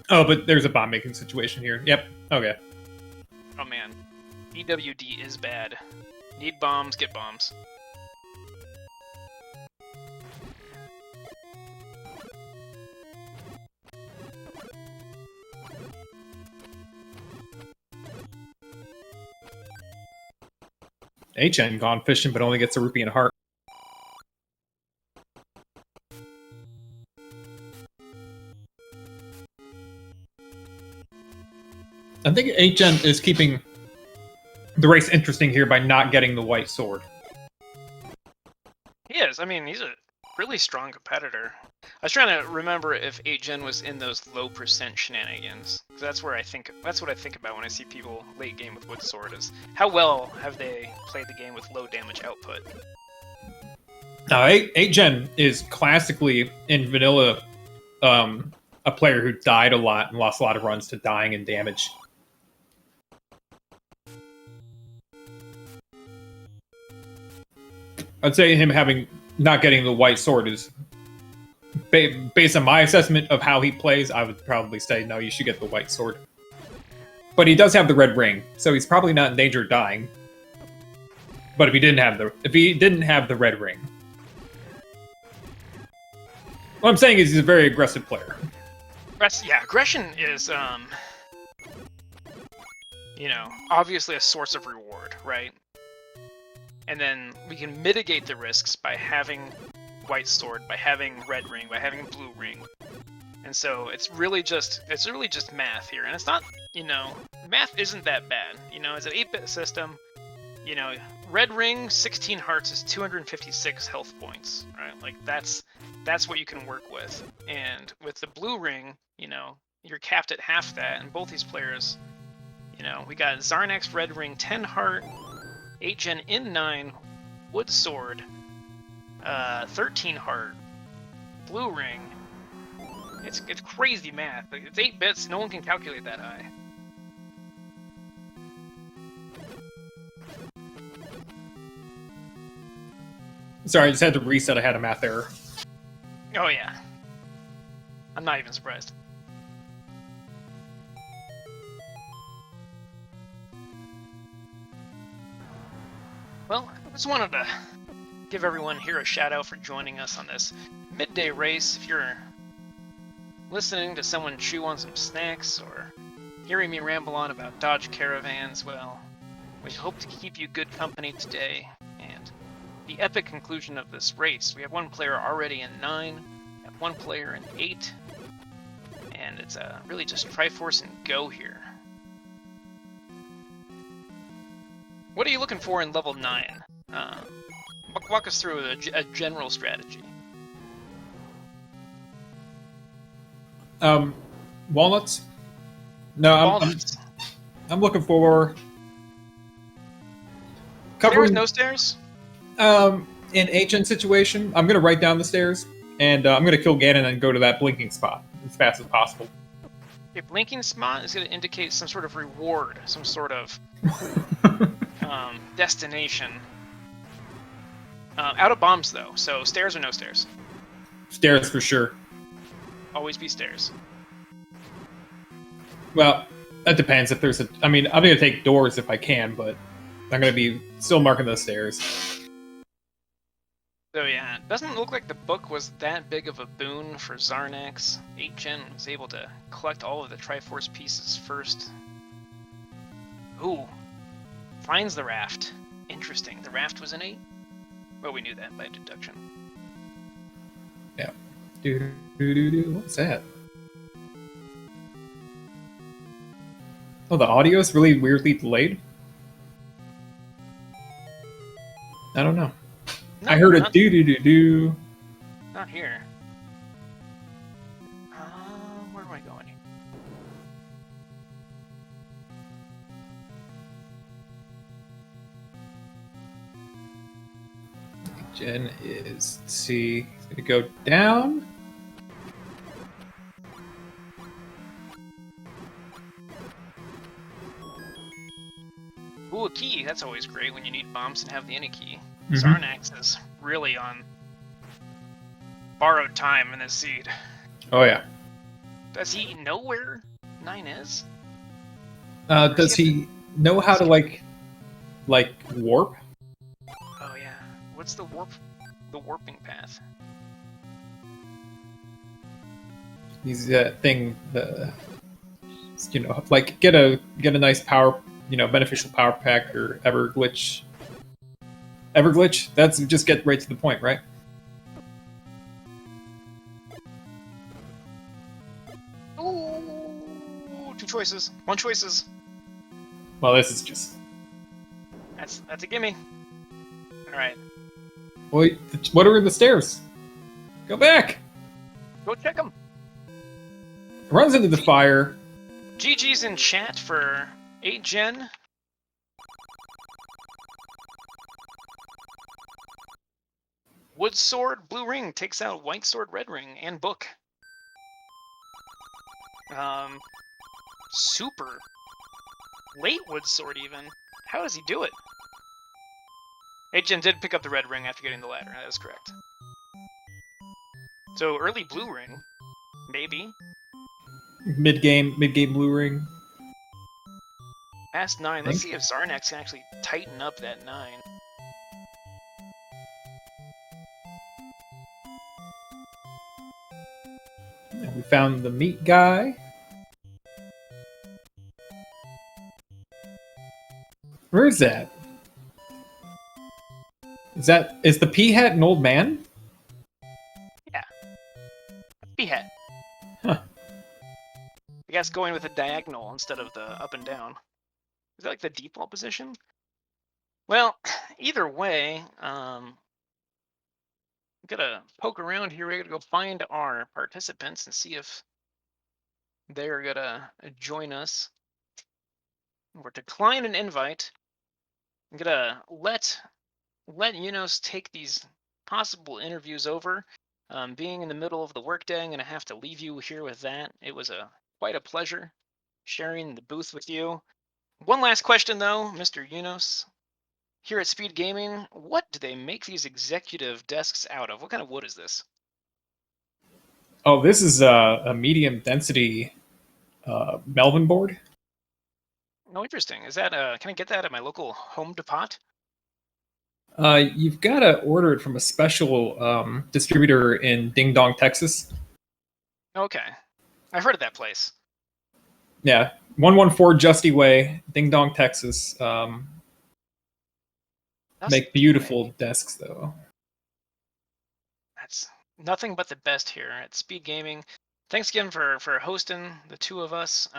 Oh, but there's a bomb-making situation here. Yep, okay. Oh man, EWD is bad. Need bombs, get bombs. HN gone fishing, but only gets a rupee and a heart. I think HN is keeping the race interesting here by not getting the white sword. He is. I mean, he's a really strong competitor. I was trying to remember if 8gen was in those low percent shenanigans. That's where that's what I think about when I see people late game with wood sword, is how well have they played the game with low damage output. Now, 8gen is classically in vanilla a player who died a lot and lost a lot of runs to dying and damage. I'd say him not getting the white sword is, based on my assessment of how he plays, I would probably say, no, you should get the white sword. But he does have the red ring, so he's probably not in danger of dying. But if he didn't have the red ring. What I'm saying is he's a very aggressive player. Yeah, aggression is, obviously a source of reward, right? And then we can mitigate the risks by having white sword, by having red ring, by having blue ring. And so it's really just math here. And it's not, math isn't that bad. It's an 8-bit system. Red ring, 16 hearts is 256 health points, right? Like that's what you can work with. And with the blue ring, you're capped at half that. And both these players, we got Xarnax red ring, 10 heart, 8gen in 9, wood sword, 13 heart, blue ring. It's crazy math. It's 8 bits. No one can calculate that high. Sorry, I just had to reset. I had a math error. Oh yeah. I'm not even surprised. Well, I just wanted to give everyone here a shout out for joining us on this midday race. If you're listening to someone chew on some snacks or hearing me ramble on about Dodge Caravans, well, we hope to keep you good company today. And the epic conclusion of this race, we have one player already in 9, we have one player in 8, and it's really just Triforce and go here. What are you looking for in level 9? Walk us through a general strategy. Walnuts? No, Walnuts. I'm looking for Stairs, no stairs? In HN situation, I'm gonna write down the stairs, and I'm gonna kill Ganon and go to that blinking spot as fast as possible. A blinking spot is going to indicate some sort of reward, some sort of destination. Out of bombs, though, so stairs or no stairs? Stairs for sure. Always be stairs. Well, that depends. If there's I'm gonna take doors if I can, but I'm gonna be still marking those stairs. So yeah, it doesn't look like the book was that big of a boon for Xarnax. 8gen was able to collect all of the Triforce pieces first. Ooh, finds the raft. Interesting. The raft was an 8? Well, we knew that by deduction. Yeah. What's that? Oh, the audio is really weirdly delayed? I don't know. No, I heard a do-do-do-do. Not here. Where am I going here? Jen is, let's see, gonna go down. Ooh, a key. That's always great when you need bombs and have the any key. Mhm. Xarnax is really on borrowed time in this seed. Oh yeah. Does he know where 9 is? Does he know how to like warp? Oh yeah. What's the warping path? He's that thing, like get a nice power, beneficial power pack or ever glitch Everglitch? That's just get right to the point, right? Ooh, 2 choices. 1 choices. Well, this is just... That's a gimme. Alright. Wait, what are the stairs? Go back! Go check them. Runs into the fire. GG's in chat for 8gen. Wood sword, blue ring takes out white sword, red ring, and book. Super. Late wood sword even. How does he do it? 8gen did pick up the red ring after getting the ladder. That is correct. So early blue ring, maybe. Mid-game blue ring. Past 9. Let's see if Xarnax can actually tighten up that 9. And we found the meat guy. Where is that? Is the pea hat an old man? Yeah. Pea hat. Huh. I guess going with a diagonal instead of the up and down. Is that like the default position? Well, either way, I'm gonna poke around here. We're gonna go find our participants and see if they're gonna join us. Or decline an invite. I'm gonna let Xarnax take these possible interviews over. Being in the middle of the workday, I'm gonna have to leave you here with that. It was quite a pleasure sharing the booth with you. One last question though, Mr. Xarnax. Here at Speed Gaming, what do they make these executive desks out of? What kind of wood is this? Oh, this is a medium density Melvin board. Oh, interesting. Is that can I get that at my local Home Depot? You've got to order it from a special distributor in Ding Dong, Texas. Okay. I've heard of that place. Yeah, 114 Justy Way, Ding Dong, Texas. Make beautiful desks, though. That's nothing but the best here at Speed Gaming. Thanks again for hosting the two of us.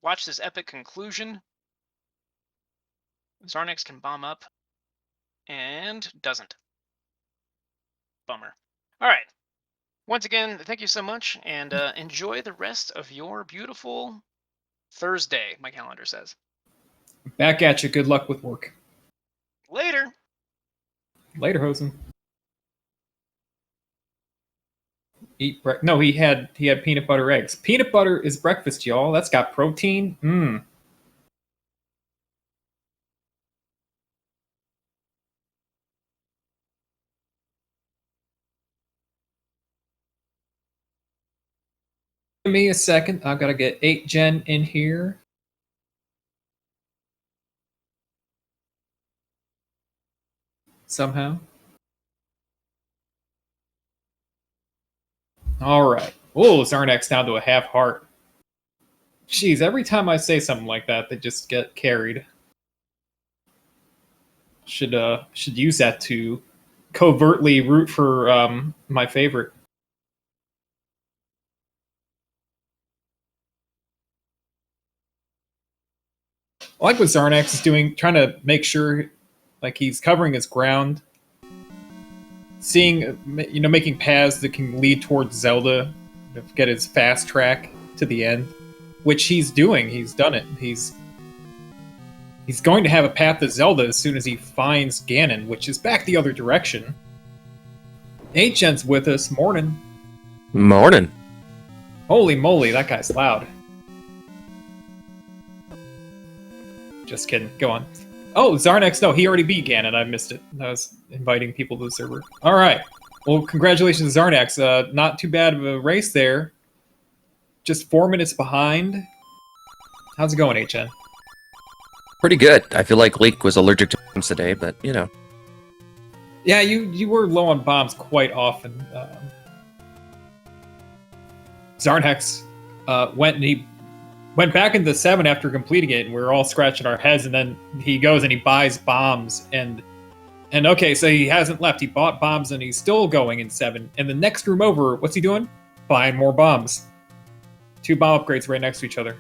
Watch this epic conclusion. Xarnax can bomb up. And doesn't. Bummer. All right. Once again, thank you so much, and enjoy the rest of your beautiful Thursday, my calendar says. Back at you. Good luck with work. Later. Later, Hosen. No, he had peanut butter eggs. Peanut butter is breakfast, y'all. That's got protein. Mmm. Give me a second. I've got to get 8gen in here. Somehow. All right. Oh, Xarnax down to a half heart. Jeez, every time I say something like that, they just get carried. Should use that to covertly root for my favorite. I like what Xarnax is doing, trying to make sure like he's covering his ground. Seeing, making paths that can lead towards Zelda, get his fast track to the end, which he's doing. He's done it. He's going to have a path to Zelda as soon as he finds Ganon, which is back the other direction. 8gen's with us. Morning. Morning. Holy moly, that guy's loud. Just kidding. Go on. Oh, Xarnax, no, he already beat Ganon. I missed it. I was inviting people to the server. All right. Well, congratulations, Xarnax. Not too bad of a race there. Just 4 minutes behind. How's it going, HN? Pretty good. I feel like Leek was allergic to bombs today, but, Yeah, you were low on bombs quite often. Xarnax went back into 7 after completing it, and we were all scratching our heads, and then he goes and he buys bombs, and And okay, so he hasn't left. He bought bombs and he's still going in 7. And the next room over, what's he doing? Buying more bombs. 2 bomb upgrades right next to each other.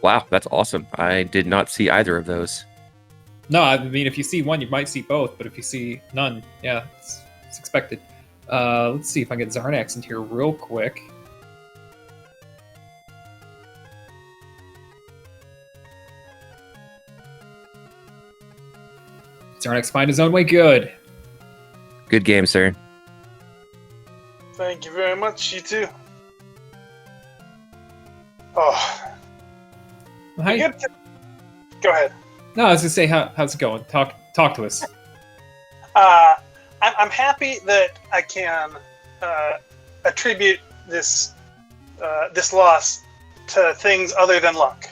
Wow, that's awesome. I did not see either of those. No, I mean, if you see one, you might see both. But if you see none, yeah, it's expected. Let's see if I can get Xarnax into here real quick. Xarnax find his own way good. Good game, sir. Thank you very much, you too. Oh. Hi. Go ahead. No, I was gonna say, how's it going? Talk to us. I'm happy that I can attribute this this loss to things other than luck.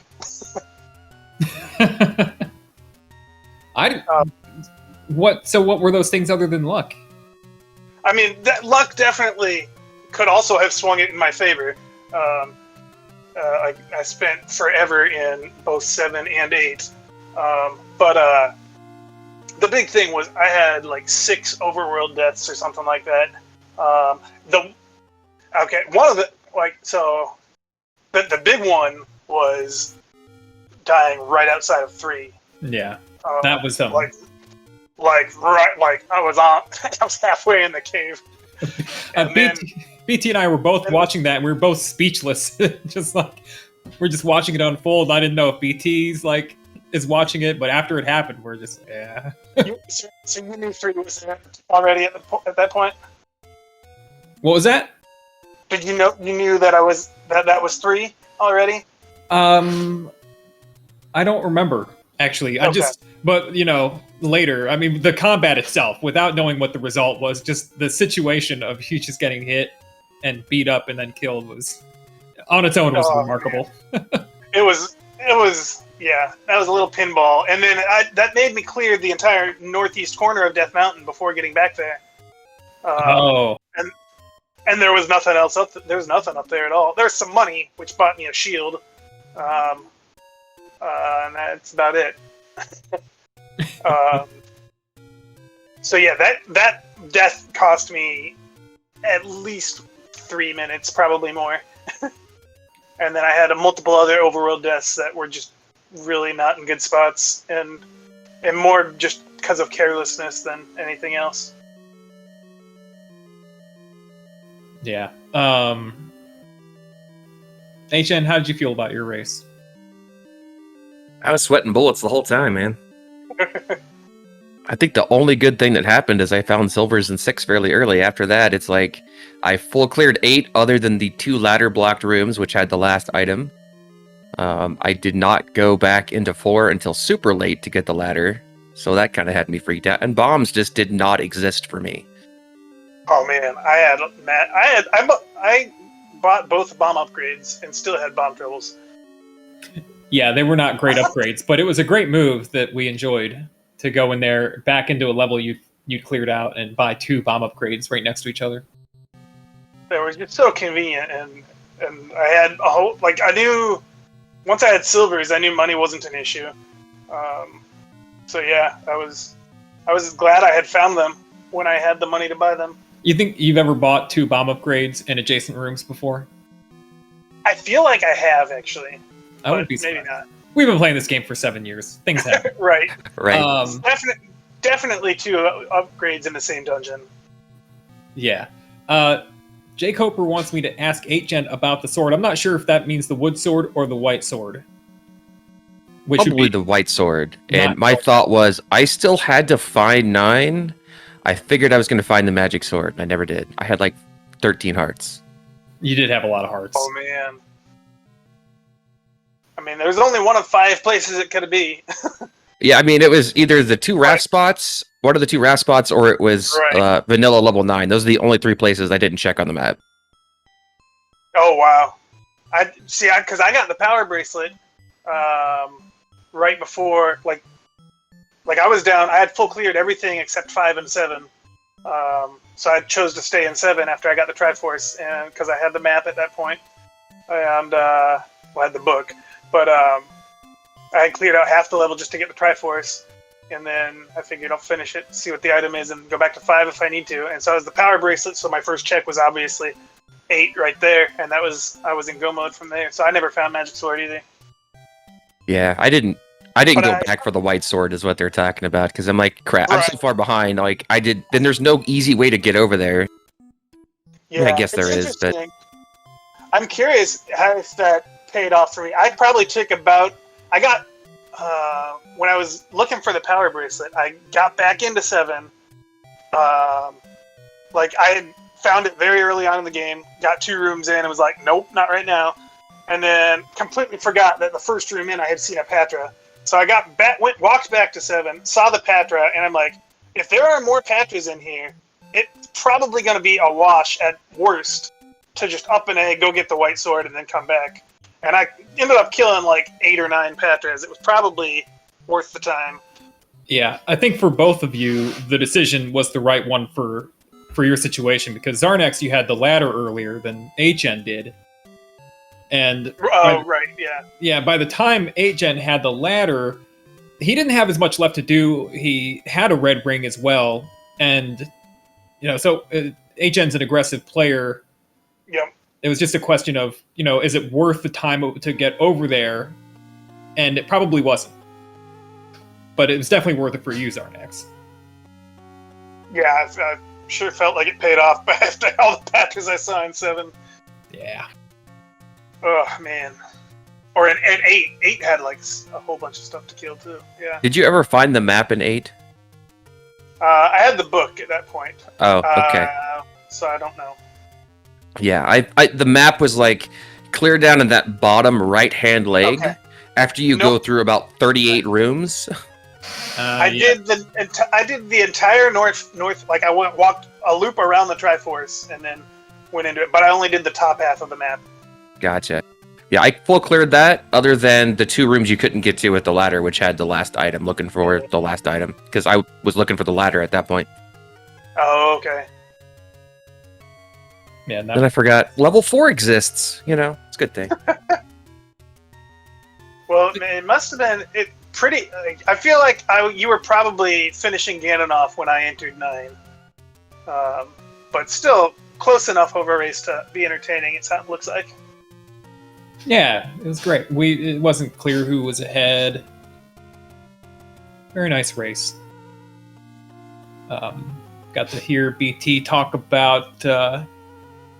What were those things other than luck? I mean, that luck definitely could also have swung it in my favor. I spent forever in both 7 and 8. But the big thing was I had like 6 overworld deaths or something like that. The big one was dying right outside of 3. Yeah, that was something. I was halfway in the cave. And then, BT and I were both watching that, and we were both speechless. Just like we're just watching it unfold. I didn't know if BT's like is watching it, but after it happened, we're just So you knew 3 was there already at that point? What was that? Did you know you knew that that was 3 already? I don't remember actually. Okay. But later. I mean, the combat itself, without knowing what the result was, just the situation of you just getting hit and beat up and then killed was on its own was remarkable. It was yeah, that was a little pinball, and then that made me clear the entire northeast corner of Death Mountain before getting back there. And there was nothing else up. There was nothing up there at all. There's some money, which bought me a shield, and that's about it. So yeah, that death cost me at least 3 minutes, probably more. And then I had multiple other overworld deaths that were just really not in good spots, and more just because of carelessness than anything else. Yeah. HN, how did you feel about your race? I was sweating bullets the whole time, man. I think the only good thing that happened is I found silvers in 6 fairly early. After that, it's like I full cleared 8 other than the 2 ladder blocked rooms, which had the last item. I did not go back into 4 until super late to get the ladder, so that kind of had me freaked out. And bombs just did not exist for me. Oh man, I bought both bomb upgrades and still had bomb troubles. Yeah, they were not great upgrades, but it was a great move that we enjoyed to go in there back into a level you'd cleared out and buy 2 bomb upgrades right next to each other. They were just so convenient, and I had a whole I knew once I had silvers, I knew money wasn't an issue. So yeah, I was glad I had found them when I had the money to buy them. You think you've ever bought 2 bomb upgrades in adjacent rooms before? I feel like I have, actually. I would be maybe surprised. not. We've been playing this game for 7 years. Things happen. Right. Right. Definitely 2 upgrades in the same dungeon. Yeah. Jake Hoper wants me to ask 8gen about the sword. I'm not sure if that means the wood sword or the white sword. Which Probably would be the white sword. not- And my thought was, I still had to find 9. I figured I was going to find the magic sword, and I never did. I had like 13 hearts. You did have a lot of hearts. Oh man. I mean, there's only one of 5 places it could be. Yeah, I mean, it was either the 2 raft spots, one of the 2 raft spots, or it was vanilla level 9. Those are the only 3 places I didn't check on the map. Oh wow. Because I got the power bracelet right before, like I was down. I had full cleared everything except 5 and 7. So I chose to stay in 7 after I got the Triforce, and because I had the map at that point, and I had the book. But I had cleared out half the level just to get the Triforce, and then I figured I'll finish it, see what the item is, and go back to 5 if I need to. And so I was the power bracelet, so my first check was obviously 8 right there, and I was in go mode from there. So I never found Magic Sword either. Yeah, I didn't go I- back for the white sword is what they're talking about, because I'm like, crap, I'm so Right. far behind. Like, then there's no easy way to get over there. Yeah, I guess it's there is, but interesting. I'm curious if that paid off for me. I probably took about. I got when I was looking for the power bracelet. I got back into 7. Like I had found it very early on in the game. Got 2 rooms in and was like, nope, not right now. And then completely forgot that the first room in I had seen a Patra. So I got back, walked back to 7, saw the Patra, and I'm like, if there are more Patras in here, it's probably going to be a wash at worst to just up an egg, go get the white sword, and then come back. And I ended up killing like 8 or 9 Patras. It was probably worth the time. Yeah, I think for both of you, the decision was the right one for your situation, because Xarnax, you had the ladder earlier than HN did. And Oh, right, yeah. yeah, by the time 8gen had the ladder, he didn't have as much left to do. He had a red ring as well, and so 8gen's an aggressive player. Yep. It was just a question of, is it worth the time to get over there? And it probably wasn't. But it was definitely worth it for you, Xarnax. Yeah, I sure felt like it paid off after all the Patras I saw in 7. Yeah. Oh, man. Or in 8. 8 had like a whole bunch of stuff to kill, too. Yeah. did you ever find the map in 8? I had the book at that point. Oh, okay. So I don't know. Yeah, the map was like clear down in that bottom right-hand leg Okay. after you go through about 38 rooms. I did the entire north. Like I walked a loop around the Triforce and then went into it. But I only did the top half of the map. Gotcha. Yeah, I full cleared that, other than the 2 rooms you couldn't get to with the ladder, which had the last item, looking for the last item, because I was looking for the ladder at that point. Oh, okay. Yeah, Then I forgot, level 4 exists, it's a good thing. Well, it must have been pretty. I feel like you were probably finishing Ganon off when I entered 9. But still close enough of a race to be entertaining, it looks like. Yeah, it was great. It wasn't clear who was ahead. Very nice race. Got to hear BT talk about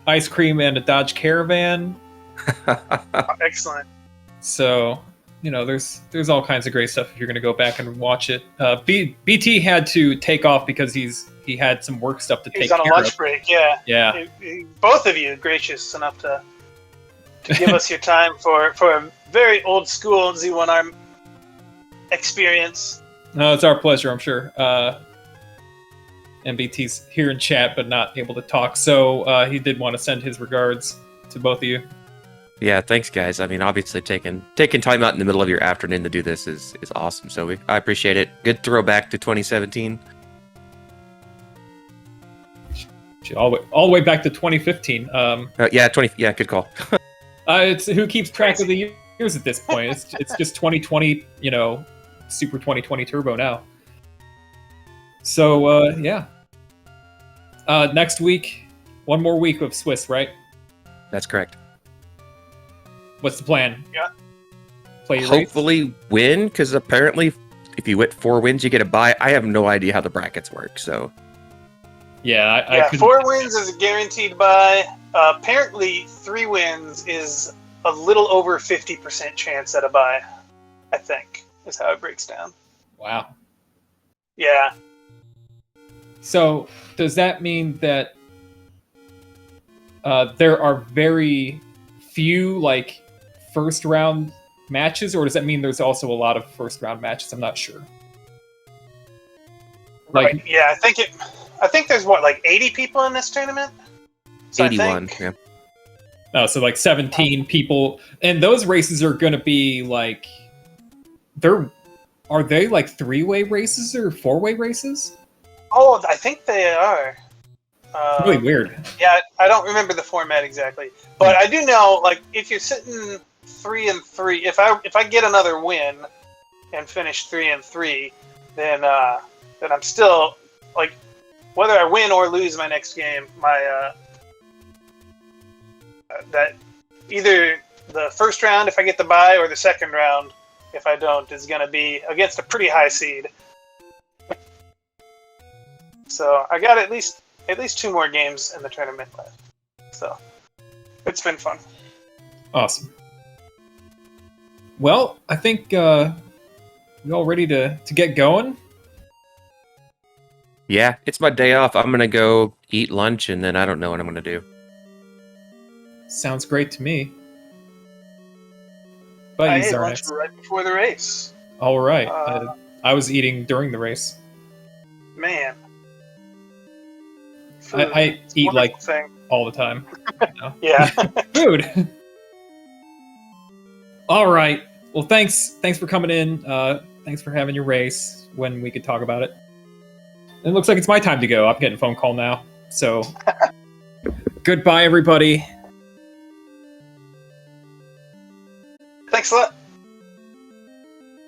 ice cream and a Dodge Caravan. Excellent. So, there's all kinds of great stuff if you're going to go back and watch it. BT had to take off because he had some work stuff to take care of. He's on a lunch break, yeah. Yeah. Both of you gracious enough to give us your time for a very old school Z1R experience. No, it's our pleasure, I'm sure. And BT's here in chat, but not able to talk. So he did want to send his regards to both of you. Yeah, thanks, guys. I mean, obviously, taking time out in the middle of your afternoon to do this is awesome. So I appreciate it. Good throwback to 2017. All the way back to 2015. Yeah, good call. It's who keeps track of the years at this point. It's just 2020, Super 2020 Turbo now. So yeah. Next week, one more week of Swiss, right? That's correct. What's the plan? Yeah. Play your Hopefully win, because apparently if you hit 4 wins, you get a bye. I have no idea how the brackets work, so. Yeah, I couldn't- 4 wins is a guaranteed bye. Apparently 3 wins is a little over 50% chance at a bye, I think, is how it breaks down. Wow. Yeah. So does that mean that there are very few first round matches, or does that mean there's also a lot of first round matches? I'm not sure. Right. Yeah, I think there's 80 people in this tournament? So 81, yeah. Oh, so 17 people, and those races are going to be are they 3-way races or 4-way races? Oh, I think they are. Really weird. Yeah, I don't remember the format exactly, but I do know if you're sitting 3-3, if I get another win and finish 3-3, then I'm still like, whether I win or lose my next game, my that either the first round if I get the bye or the second round if I don't is going to be against a pretty high seed. So I got at least 2 more games in the tournament left. So it's been fun. Awesome. Well, I think you all ready to get going? Yeah, it's my day off. I'm gonna go eat lunch, and then I don't know what I'm gonna do. Sounds great to me. But I you, ate lunch Xarnax. right before the race. All right. Uh, I was eating during the race. Man. I It's a eat like wonderful thing. all the time. You know? Yeah. Food. All right. Well, thanks for coming in. Thanks for having your race when we could talk about it. It looks like it's my time to go. I'm getting a phone call now. So, goodbye, everybody. Thanks a lot.